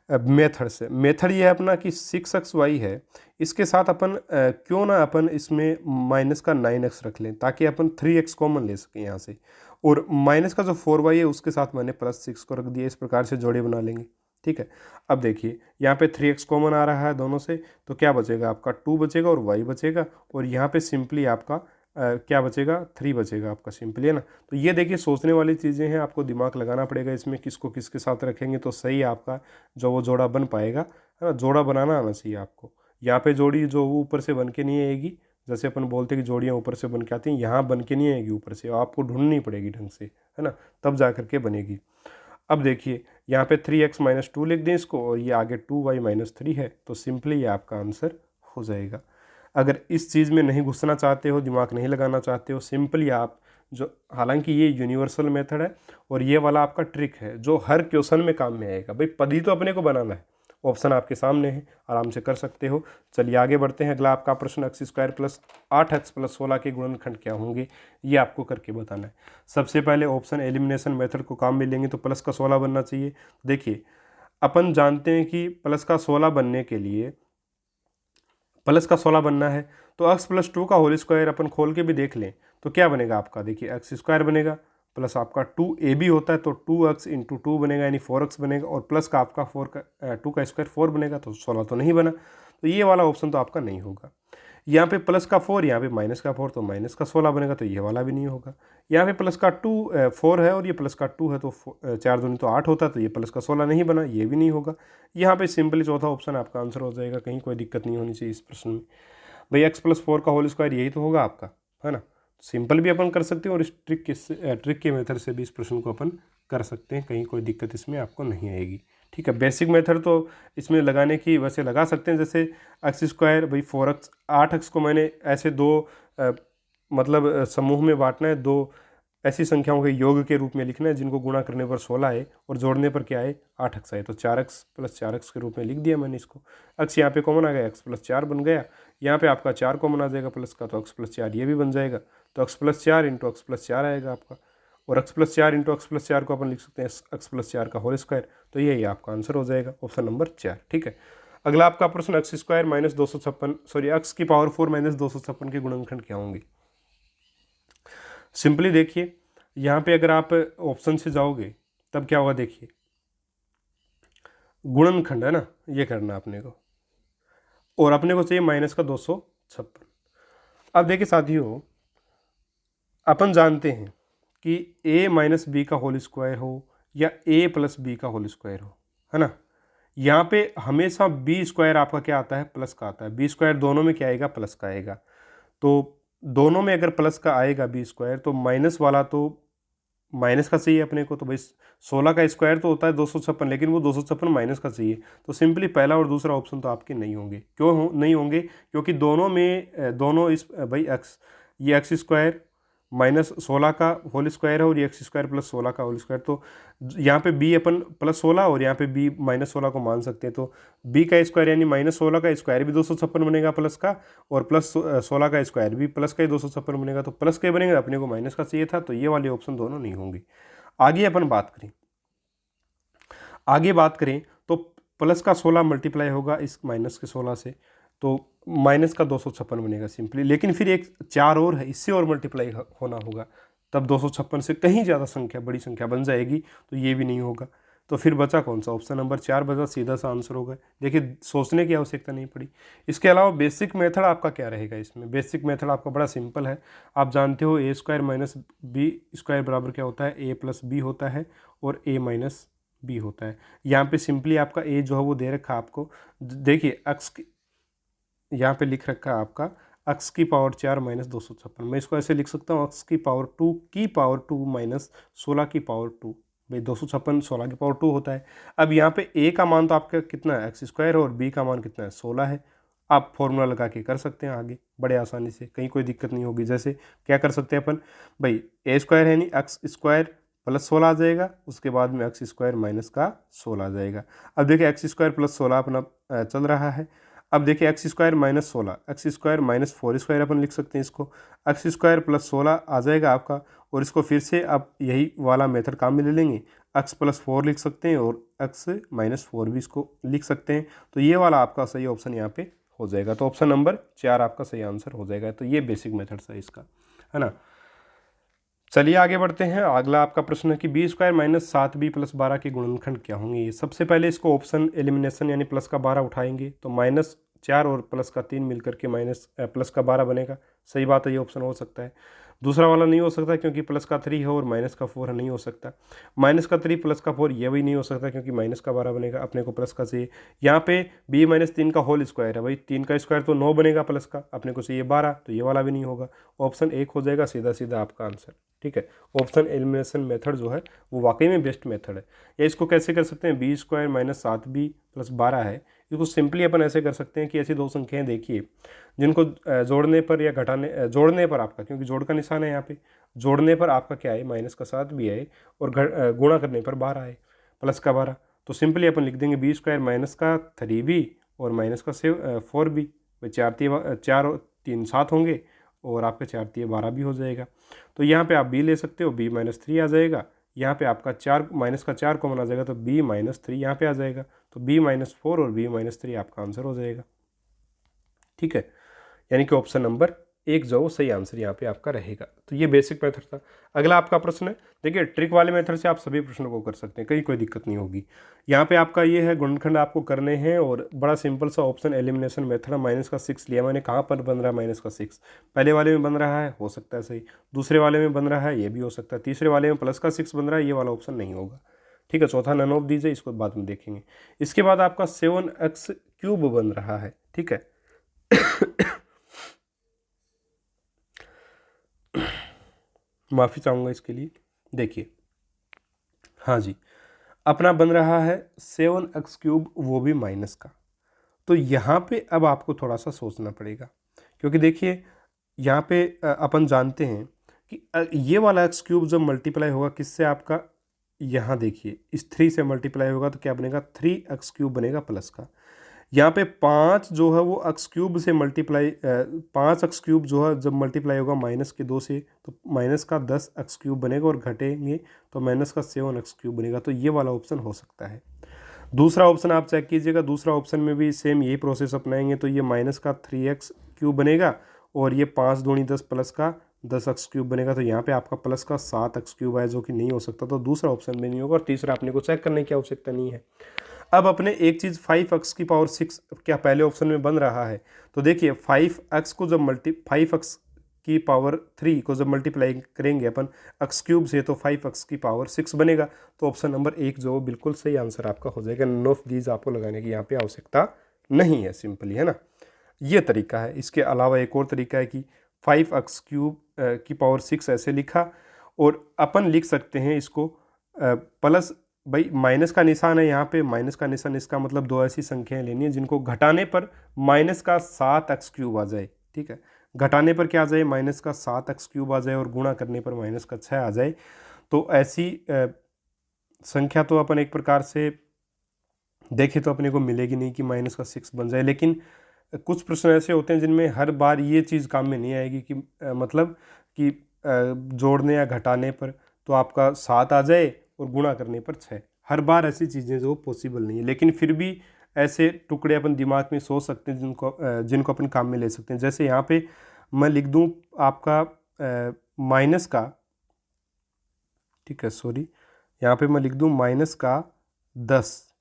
मेथड से। मेथड ये है अपना कि 6xy है, इसके साथ अपन क्यों ना अपन इसमें माइनस का 9x रख लें ताकि अपन 3x कॉमन ले सकें यहाँ से, और माइनस का जो 4y है उसके साथ मैंने +6 को रख दिया। इस प्रकार से जोड़ी बना लेंगे, ठीक है। अब देखिए यहाँ पे 3x कॉमन आ रहा है दोनों से, तो क्या बचेगा आपका 2 बचेगा और y बचेगा, और यहाँ पे सिंपली आपका क्या बचेगा 3 बचेगा आपका, सिंपली है ना। तो ये देखिए सोचने वाली चीज़ें हैं, आपको दिमाग लगाना पड़ेगा इसमें, किसको किसके साथ रखेंगे तो सही आपका जो वो जोड़ा बन पाएगा, है ना। जोड़ा बनाना आना चाहिए आपको। यहाँ पे जोड़ी जो वो ऊपर से बन के नहीं आएगी, जैसे अपन बोलते हैं कि जोड़ियाँ ऊपर से बन के आती हैं, यहाँ बन के नहीं आएगी ऊपर से, आपको ढूंढनी पड़ेगी ढंग से, है ना, तब जा करके बनेगी। अब देखिए यहाँ पे 3x - 2 लिख दें इसको, और ये आगे 2y - 3 है, तो सिंपली ये आपका आंसर हो जाएगा। अगर इस चीज़ में नहीं घुसना चाहते हो, दिमाग नहीं लगाना चाहते हो, सिंपली आप जो, हालांकि ये यूनिवर्सल मेथड है और ये वाला आपका ट्रिक है जो हर क्वेश्चन में काम में आएगा। भाई पद ही तो अपने को बनाना है, ऑप्शन आपके सामने है, आराम से कर सकते हो। चलिए आगे बढ़ते हैं। अगला आपका प्रश्न x² + 8x + 16 के गुणनखंड क्या होंगे, ये आपको करके बताना है। सबसे पहले ऑप्शन एलिमिनेशन मेथड को काम में लेंगे तो प्लस का 16 बनना चाहिए। देखिए अपन जानते हैं कि प्लस का 16 बनने के लिए, प्लस का 16 बनना है तो x + 2 का होल स्क्वायर अपन खोल के भी देख लें तो क्या बनेगा आपका, देखिए x² बनेगा, प्लस आपका 2ab होता है तो 2x × 2 बनेगा यानी 4x बनेगा, और प्लस का आपका 2 का स्क्वायर 4 बनेगा, तो 16 तो नहीं बना, तो ये वाला ऑप्शन तो आपका नहीं होगा। यहाँ पे प्लस का 4, यहाँ पे माइनस का 4, तो माइनस का 16 बनेगा, तो ये वाला भी नहीं होगा। यहाँ पे प्लस का 4 है और ये प्लस का 2 है, तो 4 दूनी तो 8 होता है, तो ये प्लस का 16 नहीं बना, ये भी नहीं होगा। यहाँ पे सिंपली चौथा ऑप्शन आपका आंसर हो जाएगा, कहीं कोई दिक्कत नहीं होनी चाहिए इस प्रश्न में। भाई x + 4 का होल स्क्वायर यही तो होगा आपका, है ना। सिंपल भी अपन कर सकते हैं और इस ट्रिक के मेथड से भी इस प्रश्न को अपन कर सकते हैं, कहीं कोई दिक्कत इसमें आपको नहीं आएगी, ठीक है। बेसिक मेथड तो इसमें लगाने की वैसे लगा सकते हैं, जैसे x², भाई 4x 8x को मैंने ऐसे दो मतलब समूह में बांटना है, दो ऐसी संख्याओं के योग के रूप में लिखना है जिनको गुणा करने पर 16 है और जोड़ने पर क्या है 8x है, तो 4x + 4x के रूप में लिख दिया मैंने इसको। x यहाँ पे कॉमन आ गया, x + 4 बन गया, यहाँ पे आपका 4 कॉमन आ जाएगा प्लस का, तो x + 4 ये भी बन जाएगा, तो x + 4 × x + 4 आएगा आपका, और x + 4 × x + 4 को अपन लिख सकते हैं x + 4 का होल स्क्वायर, तो यही आपका आंसर हो जाएगा ऑप्शन नंबर 4, ठीक है। अगला आपका प्रश्न x² - 256 सॉरी x⁴ - 256 के गुणनखंड क्या होंगे। सिंपली देखिए यहाँ पे अगर आप ऑप्शन से जाओगे तब क्या होगा, देखिए गुणनखंड है ना, ये करना अपने को, और अपने को चाहिए -256। अब देखिए साथियों, अपन जानते हैं कि a - b का होल स्क्वायर हो या a + b का होल स्क्वायर हो, है ना, यहाँ पे हमेशा b² आपका क्या आता है, प्लस का आता है। b² दोनों में क्या आएगा, प्लस का आएगा, तो दोनों में अगर प्लस का आएगा b² तो माइनस वाला तो माइनस का चाहिए अपने को, तो भाई 16 का स्क्वायर तो होता है 256, लेकिन वो 256 माइनस का चाहिए, तो सिंपली पहला और दूसरा ऑप्शन तो आपके नहीं होंगे। क्यों नहीं होंगे, क्योंकि दोनों में दोनों इस भाई ये x² -16 का होल स्क्वायर है और ये x² + 16 का होल स्क्वायर, तो यहाँ पे b अपन +16 और यहाँ पे b -16 को मान सकते हैं, तो b का स्क्वायर यानी -16 का स्क्वायर भी 256 बनेगा प्लस का, और प्लस 16 का स्क्वायर भी प्लस का ही 256 बनेगा, तो प्लस का ही बनेगा, अपने को माइनस का चाहिए था, तो ये वाले ऑप्शन दोनों नहीं होंगे। आगे अपन बात करें तो प्लस का 16 मल्टीप्लाई होगा इस माइनस के 16 से, तो माइनस का 256 बनेगा सिंपली, लेकिन फिर एक 4 और है, इससे और मल्टीप्लाई होना होगा, तब 256 से कहीं ज़्यादा संख्या, बड़ी संख्या बन जाएगी, तो ये भी नहीं होगा। तो फिर बचा कौन सा, ऑप्शन नंबर 4 बचा, सीधा सा आंसर होगा। देखिए सोचने की आवश्यकता नहीं पड़ी। इसके अलावा बेसिक मेथड आपका क्या रहेगा, इसमें बेसिक मेथड आपका बड़ा सिंपल है। आप जानते हो a² - b² बराबर क्या होता है, a + b होता है और a - b होता है। यहाँ पे सिंपली आपका a जो है वो दे रखा है आपको, देखिए x यहाँ पे लिख रखा है आपका x⁴ - 256, मैं इसको ऐसे लिख सकता हूँ x⁴ की पावर 2 - 16 की पावर 2, भाई 256 16 की पावर 2 होता है। अब यहाँ पे a का मान तो आपका कितना है, x² और b का मान कितना है, 16 है। आप फॉर्मूला लगा के कर सकते हैं आगे बड़े आसानी से, कहीं कोई दिक्कत नहीं होगी। जैसे क्या कर सकते हैं अपन, भाई a² है नहीं, x² + 16 आ जाएगा, उसके बाद में x² - का 16 आ जाएगा। अब देखिए x² + 16 अपना चल रहा है। अब देखिए x² - 16, x² - 4² अपन लिख सकते हैं इसको, x² + 16 आ जाएगा आपका, और इसको फिर से आप यही वाला मेथड काम में ले लेंगे, x + 4 लिख सकते हैं और -4 भी इसको लिख सकते हैं। तो ये वाला आपका सही ऑप्शन यहाँ पे हो जाएगा। तो ऑप्शन नंबर 4 आपका सही आंसर हो जाएगा। तो ये बेसिक मेथड्स है इसका, है ना। चलिए आगे बढ़ते हैं। अगला आपका प्रश्न है कि b² - 7b + 12 के गुणनखंड क्या होंगे। ये सबसे पहले इसको ऑप्शन एलिमिनेशन यानी प्लस का 12 उठाएंगे तो -4 और प्लस का 3 मिलकर के प्लस का 12 बनेगा। सही बात है, ये ऑप्शन हो सकता है। दूसरा वाला नहीं हो सकता क्योंकि प्लस का 3 है और माइनस का 4 है, नहीं हो सकता। माइनस का 3 प्लस का 4 ये भी नहीं हो सकता क्योंकि माइनस का 12 बनेगा, अपने को प्लस का चाहिए। यहाँ पे b - 3 का होल स्क्वायर है भाई, 3 का स्क्वायर तो 9 बनेगा प्लस का, अपने को चाहिए 12, तो ये वाला भी नहीं होगा। ऑप्शन 1 हो जाएगा सीधा सीधा आपका आंसर। ठीक है, ऑप्शन एलिमिनेशन मेथड जो है वो वाकई में बेस्ट मेथड है। या इसको कैसे कर सकते हैं, b² - 7b + 12 है, इसको सिंपली अपन ऐसे कर सकते हैं कि ऐसी दो संख्याएं देखिए जिनको जोड़ने पर या घटाने जोड़ने पर आपका, क्योंकि जोड़ का निशान है यहाँ पे, जोड़ने पर आपका क्या है -7 भी आए और गुणा करने पर 12 आए, प्लस का 12। तो सिंपली अपन लिख देंगे b² - 3b और -4b। 4 और 3 7 होंगे और आपके 4 × 12 भी हो जाएगा। तो यहाँ पे आप b ले सकते हो, b - 3 आ जाएगा। यहाँ पे आपका 4 -4 कॉमन आ जाएगा तो b - 3 यहाँ पे आ जाएगा। तो b - 4 और b - 3 आपका आंसर हो जाएगा। ठीक है, यानी कि ऑप्शन नंबर 1 जो वो सही आंसर यहाँ पे आपका रहेगा। तो ये बेसिक मेथड था। अगला आपका प्रश्न है, देखिए ट्रिक वाले मेथड से आप सभी प्रश्नों को कर सकते हैं, कहीं कोई दिक्कत नहीं होगी। यहाँ पे आपका ये है गुणनखंड आपको करने हैं और बड़ा सिंपल सा ऑप्शन एलिमिनेशन मेथड है। -6 लिया मैंने, कहाँ पर बन रहा है -6, पहले वाले में बन रहा है, हो सकता है सही, दूसरे वाले में बन रहा है, ये भी हो सकता है, तीसरे वाले में +6 बन रहा है, ये वाला ऑप्शन नहीं होगा। ठीक है, चौथा नन ऑफ दीजिए, इसको बाद में देखेंगे। इसके बाद आपका 7x³ बन रहा है। ठीक है माफ़ी चाहूँगा इसके लिए। देखिए, हाँ जी, अपना बन रहा है 7x³, वो भी माइनस का। तो यहाँ पे अब आपको थोड़ा सा सोचना पड़ेगा, क्योंकि देखिए यहाँ पे अपन जानते हैं कि ये वाला x³ जब मल्टीप्लाई होगा किससे, आपका यहाँ देखिए इस 3 से मल्टीप्लाई होगा तो क्या बनेगा, 3x³ बनेगा प्लस का। यहाँ पे 5 जो है वो x³ से मल्टीप्लाई 5x³ जो है जब मल्टीप्लाई होगा -2 से तो माइनस का 10x³ बनेगा और घटेंगे तो माइनस का 7x³ बनेगा। तो ये वाला ऑप्शन हो सकता है। दूसरा ऑप्शन आप चेक कीजिएगा, दूसरा ऑप्शन में भी सेम यही प्रोसेस अपनाएंगे तो ये माइनस का 3x³ बनेगा और ये 5 दूनी 10 प्लस का 10x³ बनेगा। तो यहाँ पे आपका प्लस का 7x³ है जो कि नहीं हो सकता, तो दूसरा ऑप्शन में नहीं होगा। और तीसरा अपने को चेक करने की आवश्यकता नहीं है। अब अपने एक चीज़ 5x⁶ क्या पहले ऑप्शन में बन रहा है, तो देखिए 5x को जब 5x⁴ को जब मल्टीप्लाई करेंगे अपन x³ से तो 5x⁶ बनेगा। तो ऑप्शन नंबर 1 जो बिल्कुल सही आंसर आपका हो जाएगा। नन ऑफ दीज आपको लगाने की यहाँ पे आवश्यकता नहीं है, सिंपली, है ना। ये तरीका है। इसके अलावा एक और तरीका है कि 5x⁶ ऐसे लिखा और अपन लिख सकते हैं इसको प्लस, भाई माइनस का निशान है यहाँ पे, माइनस का निशान, इसका मतलब दो ऐसी संख्याएं लेनी है जिनको घटाने पर माइनस का 7x³ आ जाए। ठीक है, घटाने पर क्या आ जाए, माइनस का 7x³ आ जाए और गुणा करने पर माइनस का 6 आ जाए। तो ऐसी संख्या तो अपन एक प्रकार से देखें तो अपने को मिलेगी नहीं कि माइनस का 6 बन जाए। लेकिन कुछ प्रश्न ऐसे होते हैं जिनमें हर बार ये चीज़ काम में नहीं आएगी कि मतलब कि जोड़ने या घटाने पर तो आपका 7 आ जाए और गुणा करने पर 6। हर बार ऐसी चीज़ें जो पॉसिबल नहीं है, लेकिन फिर भी ऐसे टुकड़े अपन दिमाग में सोच सकते हैं जिनको अपन काम में ले सकते हैं। जैसे यहाँ पे मैं लिख दूँ आपका माइनस का, ठीक है सॉरी, यहाँ पे मैं लिख दूँ माइनस का 10।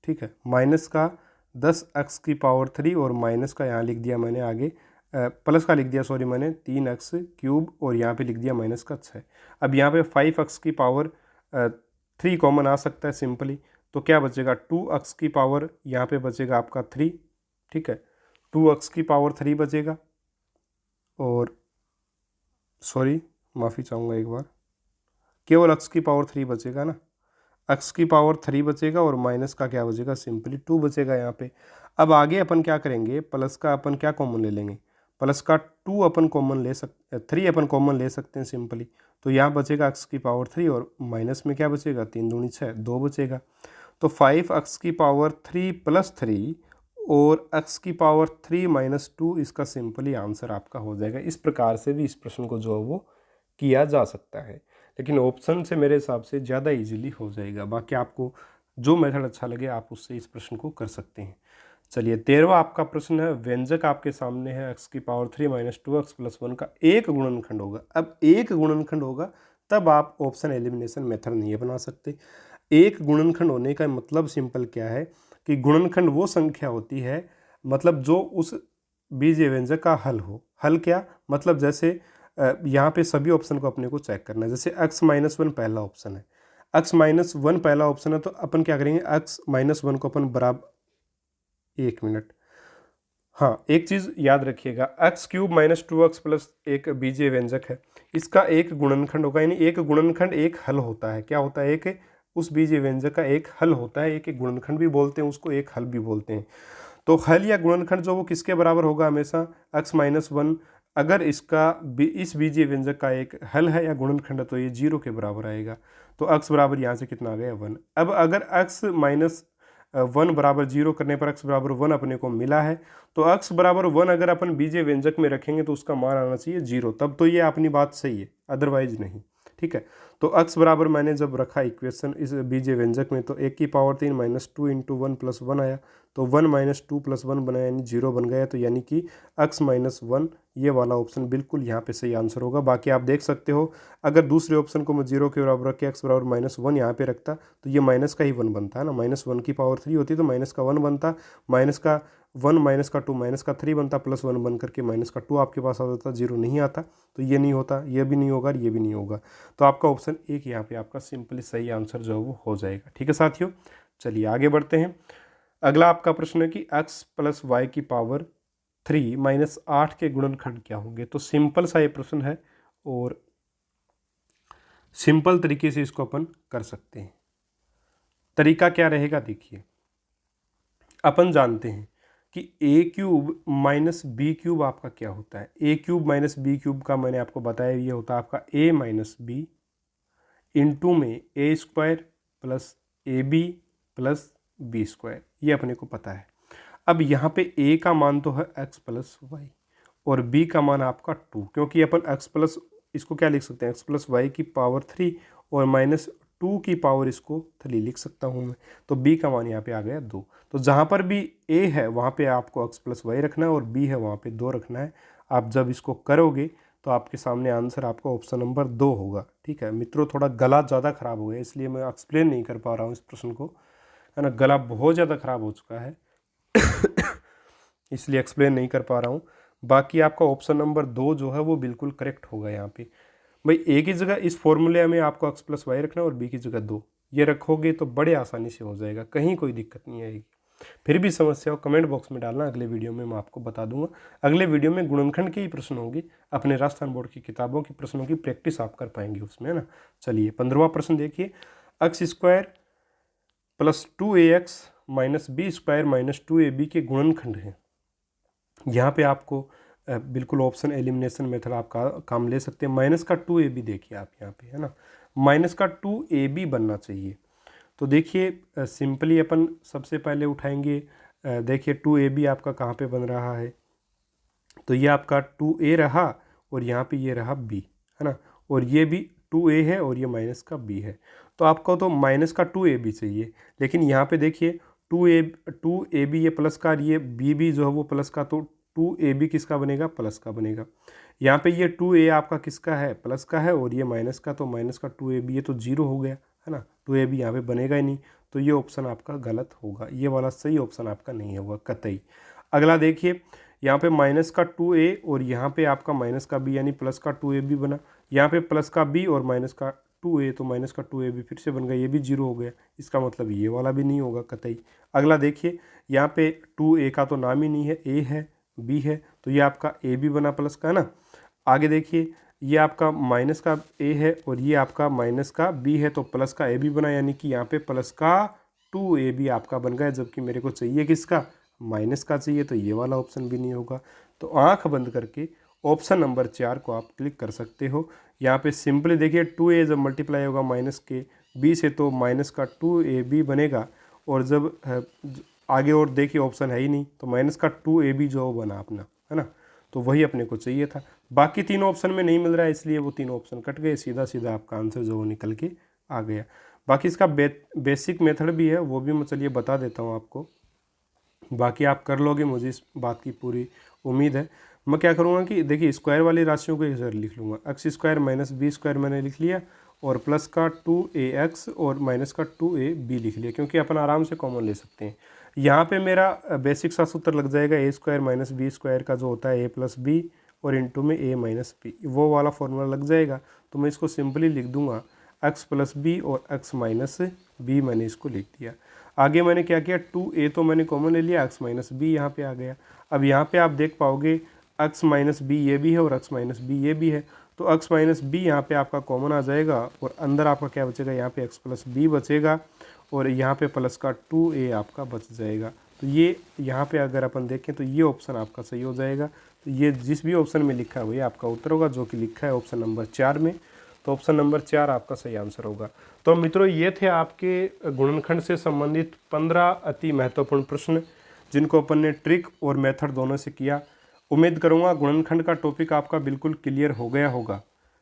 ठीक है, माइनस का 10x⁴ और माइनस का यहाँ लिख दिया मैंने आगे प्लस का लिख दिया, सॉरी मैंने 3x³ और यहाँ पे लिख दिया माइनस का 6। अब यहाँ पे 5x⁴ कॉमन आ सकता है सिंपली, तो क्या बचेगा 2x⁴, यहाँ पे बचेगा आपका 3। ठीक है, 2x⁴ बचेगा और सॉरी माफ़ी चाहूँगा एक बार, केवल x⁴ बचेगा ना, x⁴ बचेगा और माइनस का क्या बचेगा, सिंपली 2 बचेगा यहाँ पे। अब आगे अपन क्या करेंगे, प्लस का अपन क्या कॉमन ले लेंगे, प्लस का 2 अपन कॉमन ले सकते, 3 अपन कॉमन ले सकते हैं सिंपली। तो यहाँ बचेगा x⁴ और माइनस में क्या बचेगा, 3 दूनी 6, 2 बचेगा। तो 5x⁴ प्लस 3 और x⁴ - 2 इसका सिंपली आंसर आपका हो जाएगा। इस प्रकार से भी इस प्रश्न को जो है वो किया जा सकता है, लेकिन ऑप्शन से मेरे हिसाब से ज़्यादा इजीली हो जाएगा। बाकी आपको जो मेथड अच्छा लगे आप उससे इस प्रश्न को कर सकते हैं। चलिए 13वां आपका प्रश्न है, व्यंजक आपके सामने है x³ माइनस 2x+1 का एक गुणनखंड होगा। अब एक गुणनखंड होगा तब आप ऑप्शन एलिमिनेशन मेथड नहीं बना सकते। एक गुणनखंड होने का मतलब सिंपल क्या है कि गुणनखंड वो संख्या होती है मतलब जो उस बीजीय व्यंजक का हल हो। हल क्या मतलब, जैसे यहाँ पे सभी ऑप्शन को अपने को चेक करना है। जैसे x-1 पहला ऑप्शन है, x-1 पहला ऑप्शन है तो अपन क्या करेंगे, x-1 को अपन बराबर, एक मिनट, हाँ एक चीज़ याद रखिएगा, x³ माइनस 2x प्लस एक बीजीय व्यंजक है, इसका एक गुणनखंड होगा। यानी एक गुणनखंड एक हल होता है। क्या होता है, एक उस बीजीय व्यंजक का एक हल होता है। एक गुणनखंड भी बोलते हैं उसको, एक हल भी बोलते हैं। तो हल या गुणनखंड जो वो किसके बराबर होगा हमेशा, x-1। अगर इस बीजीय व्यंजक का एक हल है या गुणनखंड है तो ये 0 के बराबर आएगा। तो x बराबर यहाँ से कितना आ गया 1। अब अगर x-1 बराबर 0 करने पर x बराबर 1 अपने को मिला है, तो x बराबर 1 अगर अपन बीजीय व्यंजक में रखेंगे तो उसका मान आना चाहिए 0, तब तो ये अपनी बात सही है, अदरवाइज नहीं। ठीक है, तो x बराबर मैंने जब रखा इक्वेशन इस बीजीय व्यंजक में तो 1³ माइनस 2 इंटू 1 प्लस 1 आया, तो 1 माइनस 2 प्लस 1 बना यानी 0 बन गया। तो यानी कि x-1 ये वाला ऑप्शन बिल्कुल यहाँ पे सही आंसर होगा। बाकी आप देख सकते हो, अगर दूसरे ऑप्शन को मैं 0 के बराबर रख के x बराबर -1 यहाँ पे रखता तो ये माइनस का ही 1 बनता है ना, -1³ होती तो माइनस का 1 बनता, माइनस का 1 माइनस का 2 माइनस का 3 बनता, प्लस 1 बन करके माइनस का 2 आपके पास आ जाता, 0 नहीं आता। तो ये नहीं होता, ये भी नहीं होगा, ये भी नहीं होगा। तो आपका ऑप्शन एक यहाँ पे आपका सिंपली सही आंसर जो है वो हो जाएगा। ठीक है साथियों, चलिए आगे बढ़ते हैं। अगला आपका प्रश्न है कि x + y³ 3 माइनस 8 के गुणनखंड क्या होंगे। तो सिंपल सा ये प्रश्न है और सिंपल तरीके से इसको अपन कर सकते हैं। तरीका क्या रहेगा देखिए, अपन जानते हैं कि a³ माइनस b³ आपका क्या होता है। a³ माइनस b³ का मैंने आपको बताया, ये होता है आपका a माइनस बी इंटू में a² plus ab plus b², ये अपने को पता है। अब यहाँ पे a का मान तो है x प्लस वाई और b का मान आपका 2, क्योंकि अपन x प्लस इसको क्या लिख सकते हैं, x प्लस वाई की पावर 3 और माइनस 2 की पावर इसको 3 लिख सकता हूँ मैं। तो b का मान यहाँ पे आ गया 2। तो जहाँ पर भी a है वहाँ पे आपको x प्लस वाई रखना है और b है वहाँ पे 2 रखना है। आप जब इसको करोगे तो आपके सामने आंसर आपका ऑप्शन नंबर 2 होगा। ठीक है मित्रों, थोड़ा गला ज़्यादा ख़राब हो गया इसलिए मैं एक्सप्लेन नहीं कर पा रहा हूँ इस प्रश्न को, है ना, गला बहुत ज़्यादा ख़राब हो चुका है इसलिए एक्सप्लेन नहीं कर पा रहा हूँ। बाकी आपका ऑप्शन नंबर 2 जो है वो बिल्कुल करेक्ट होगा। यहाँ पे भाई ए की जगह इस फॉर्मूले में आपको x प्लस वाई रखना है और b की जगह 2 ये रखोगे तो बड़े आसानी से हो जाएगा, कहीं कोई दिक्कत नहीं आएगी। फिर भी समस्या हो कमेंट बॉक्स में डालना, अगले वीडियो में मैं आपको बता दूंगा। अगले वीडियो में गुणनखंड के ही प्रश्न होंगे, अपने राजस्थान बोर्ड की किताबों की प्रश्नों की प्रैक्टिस आप कर पाएंगे उसमें, है ना। चलिए 15वां प्रश्न देखिए, x² plus 2ax minus b² minus 2ab के गुणनखंड हैं। यहाँ पे आपको बिल्कुल ऑप्शन एलिमिनेशन मेथड आपका काम ले सकते हैं। माइनस का 2ab देखिए आप यहाँ पे, है ना, माइनस का 2ab बनना चाहिए। तो देखिए सिंपली अपन सबसे पहले उठाएंगे, देखिए 2ab आपका कहाँ पे बन रहा है, तो ये आपका 2a रहा और यहाँ पे ये रहा b, है ना, और ये भी 2a है और ये माइनस का b है। तो आपको तो माइनस का 2ab चाहिए, लेकिन यहाँ पे देखिए 2ab ये प्लस का, ये b जो है वो प्लस का, तो 2ab किसका बनेगा, प्लस का बनेगा। यहाँ पे ये 2a आपका किसका है, प्लस का है, और ये माइनस का, तो माइनस का 2ab ये तो 0 हो गया, है ना, 2ab यहाँ पे बनेगा ही नहीं। तो ये ऑप्शन आपका गलत होगा, ये वाला सही ऑप्शन आपका नहीं होगा कतई। अगला देखिए, यहाँ पे माइनस का 2a और यहाँ पे आपका माइनस का b यानी प्लस का 2ab बना, यहाँ पे प्लस का b और माइनस का 2a, तो माइनस का 2ab फिर से बन गया, ये भी 0 हो गया, इसका मतलब ये वाला भी नहीं होगा कतई। अगला देखिए, यहाँ पे 2a का तो नाम ही नहीं है, a है b है, तो ये आपका ab बना प्लस का, है ना। आगे देखिए, ये आपका माइनस का a है और ये आपका माइनस का b है, तो प्लस का ab बना, यानी कि यहाँ पे प्लस का 2ab आपका बन गया, जबकि मेरे को चाहिए किसका, माइनस का चाहिए, तो ये वाला ऑप्शन भी नहीं होगा। तो आंख बंद करके ऑप्शन नंबर 4 को आप क्लिक कर सकते हो। यहाँ पे सिंपली देखिए 2a जब मल्टीप्लाई होगा माइनस के b से तो माइनस का 2ab बनेगा, और जब आगे और देखिए ऑप्शन है ही नहीं, तो माइनस का 2ab जो बना अपना, है ना, तो वही अपने को चाहिए था। बाकी तीनों ऑप्शन में नहीं मिल रहा है, इसलिए वो तीनों ऑप्शन कट गए, सीधा सीधा आपका आंसर जो निकल के आ गया। बाकी इसका बेसिक मेथड भी है, वो भी मैं चलिए बता देता हूँ आपको। बाकी आप कर लोगे, मुझे इस बात की पूरी उम्मीद है। मैं क्या करूँगा कि देखिए स्क्वायर वाली राशियों को इधर लिख लूँगा, X square minus B square मैंने लिख लिया, और प्लस का 2ax और माइनस का 2ab लिख लिया, क्योंकि अपन आराम से कॉमन ले सकते हैं। यहाँ पे मेरा बेसिक सा सूत्र लग जाएगा, A square minus B square का जो होता है a प्लस बी और इंटू में a माइनस बी, वो वाला फॉर्मूला लग जाएगा। तो मैं इसको सिंपली लिख दूंगा x प्लस बी और x माइनस बी, मैंने इसको लिख दिया। आगे मैंने क्या किया, 2a तो मैंने कॉमन ले लिया, x माइनस बी यहाँ पे आ गया। अब यहाँ पे आप देख पाओगे x माइनस बी ये भी है और x माइनस बी ये भी है, तो x माइनस बी यहाँ पे आपका कॉमन आ जाएगा और अंदर आपका क्या बचेगा, यहाँ पे x प्लस बी बचेगा और यहाँ पे प्लस का 2a आपका बच जाएगा। तो ये यहाँ पे अगर अपन देखें तो ये ऑप्शन आपका सही हो जाएगा। तो ये जिस भी ऑप्शन में लिखा है वही आपका उत्तर होगा, जो कि लिखा है ऑप्शन नंबर 4 में। तो ऑप्शन नंबर 4 आपका सही आंसर होगा। तो मित्रों ये थे आपके गुणनखंड से संबंधित 15 अति महत्वपूर्ण प्रश्न, जिनको अपन ने ट्रिक और मेथड दोनों से किया। उम्मीद करूँगा गुणनखंड का टॉपिक आपका बिल्कुल क्लियर हो गया होगा,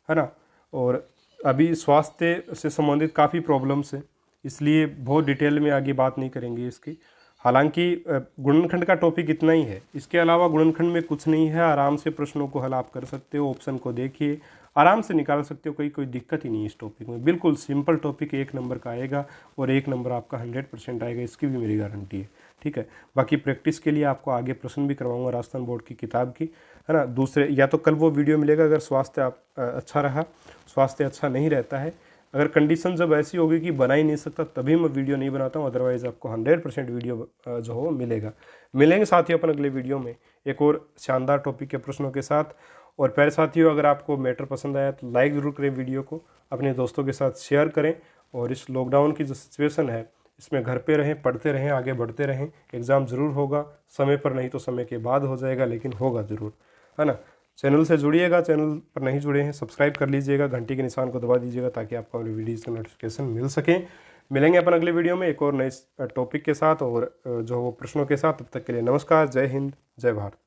है ना। और अभी स्वास्थ्य से संबंधित काफ़ी प्रॉब्लम्स है, इसलिए बहुत डिटेल में आगे बात नहीं करेंगे इसकी। हालांकि गुणनखंड का टॉपिक इतना ही है, इसके अलावा गुणनखंड में कुछ नहीं है। आराम से प्रश्नों को हल आप कर सकते हो, ऑप्शन को देखिए आराम से निकाल सकते हो, कोई दिक्कत ही नहीं है इस टॉपिक में। बिल्कुल सिंपल टॉपिक, 1 नंबर का आएगा और 1 नंबर आपका 100% आएगा, इसकी भी मेरी गारंटी है, ठीक है। बाकी प्रैक्टिस के लिए आपको आगे प्रश्न भी करवाऊंगा राजस्थान बोर्ड की किताब की, है ना। दूसरे या तो कल वो वीडियो मिलेगा अगर स्वास्थ्य अच्छा रहा, स्वास्थ्य अच्छा नहीं रहता है, अगर कंडीशन जब ऐसी होगी कि बना ही नहीं सकता, तभी मैं वीडियो नहीं बनाता हूँ। अदरवाइज़ आपको 100% वीडियो जो हो मिलेंगे साथियों अपन अगले वीडियो में एक और शानदार टॉपिक के प्रश्नों के साथ। और प्यारे साथियों, अगर आपको मैटर पसंद आया तो लाइक ज़रूर करें, वीडियो को अपने दोस्तों के साथ शेयर करें। और इस लॉकडाउन की जो सिचुएशन है, इसमें घर पे रहें, पढ़ते रहें, आगे बढ़ते रहें। एग्ज़ाम ज़रूर होगा, समय पर नहीं तो समय के बाद हो जाएगा, लेकिन होगा ज़रूर, है ना। चैनल से जुड़िएगा, चैनल पर नहीं जुड़े हैं सब्सक्राइब कर लीजिएगा, घंटी के निशान को दबा दीजिएगा ताकि आपको अपनी वीडियोज़ का नोटिफिकेशन मिल सके। मिलेंगे अपन अगले वीडियो में एक और नए टॉपिक के साथ और जो वो प्रश्नों के साथ। तब तक के लिए नमस्कार, जय हिंद, जय भारत।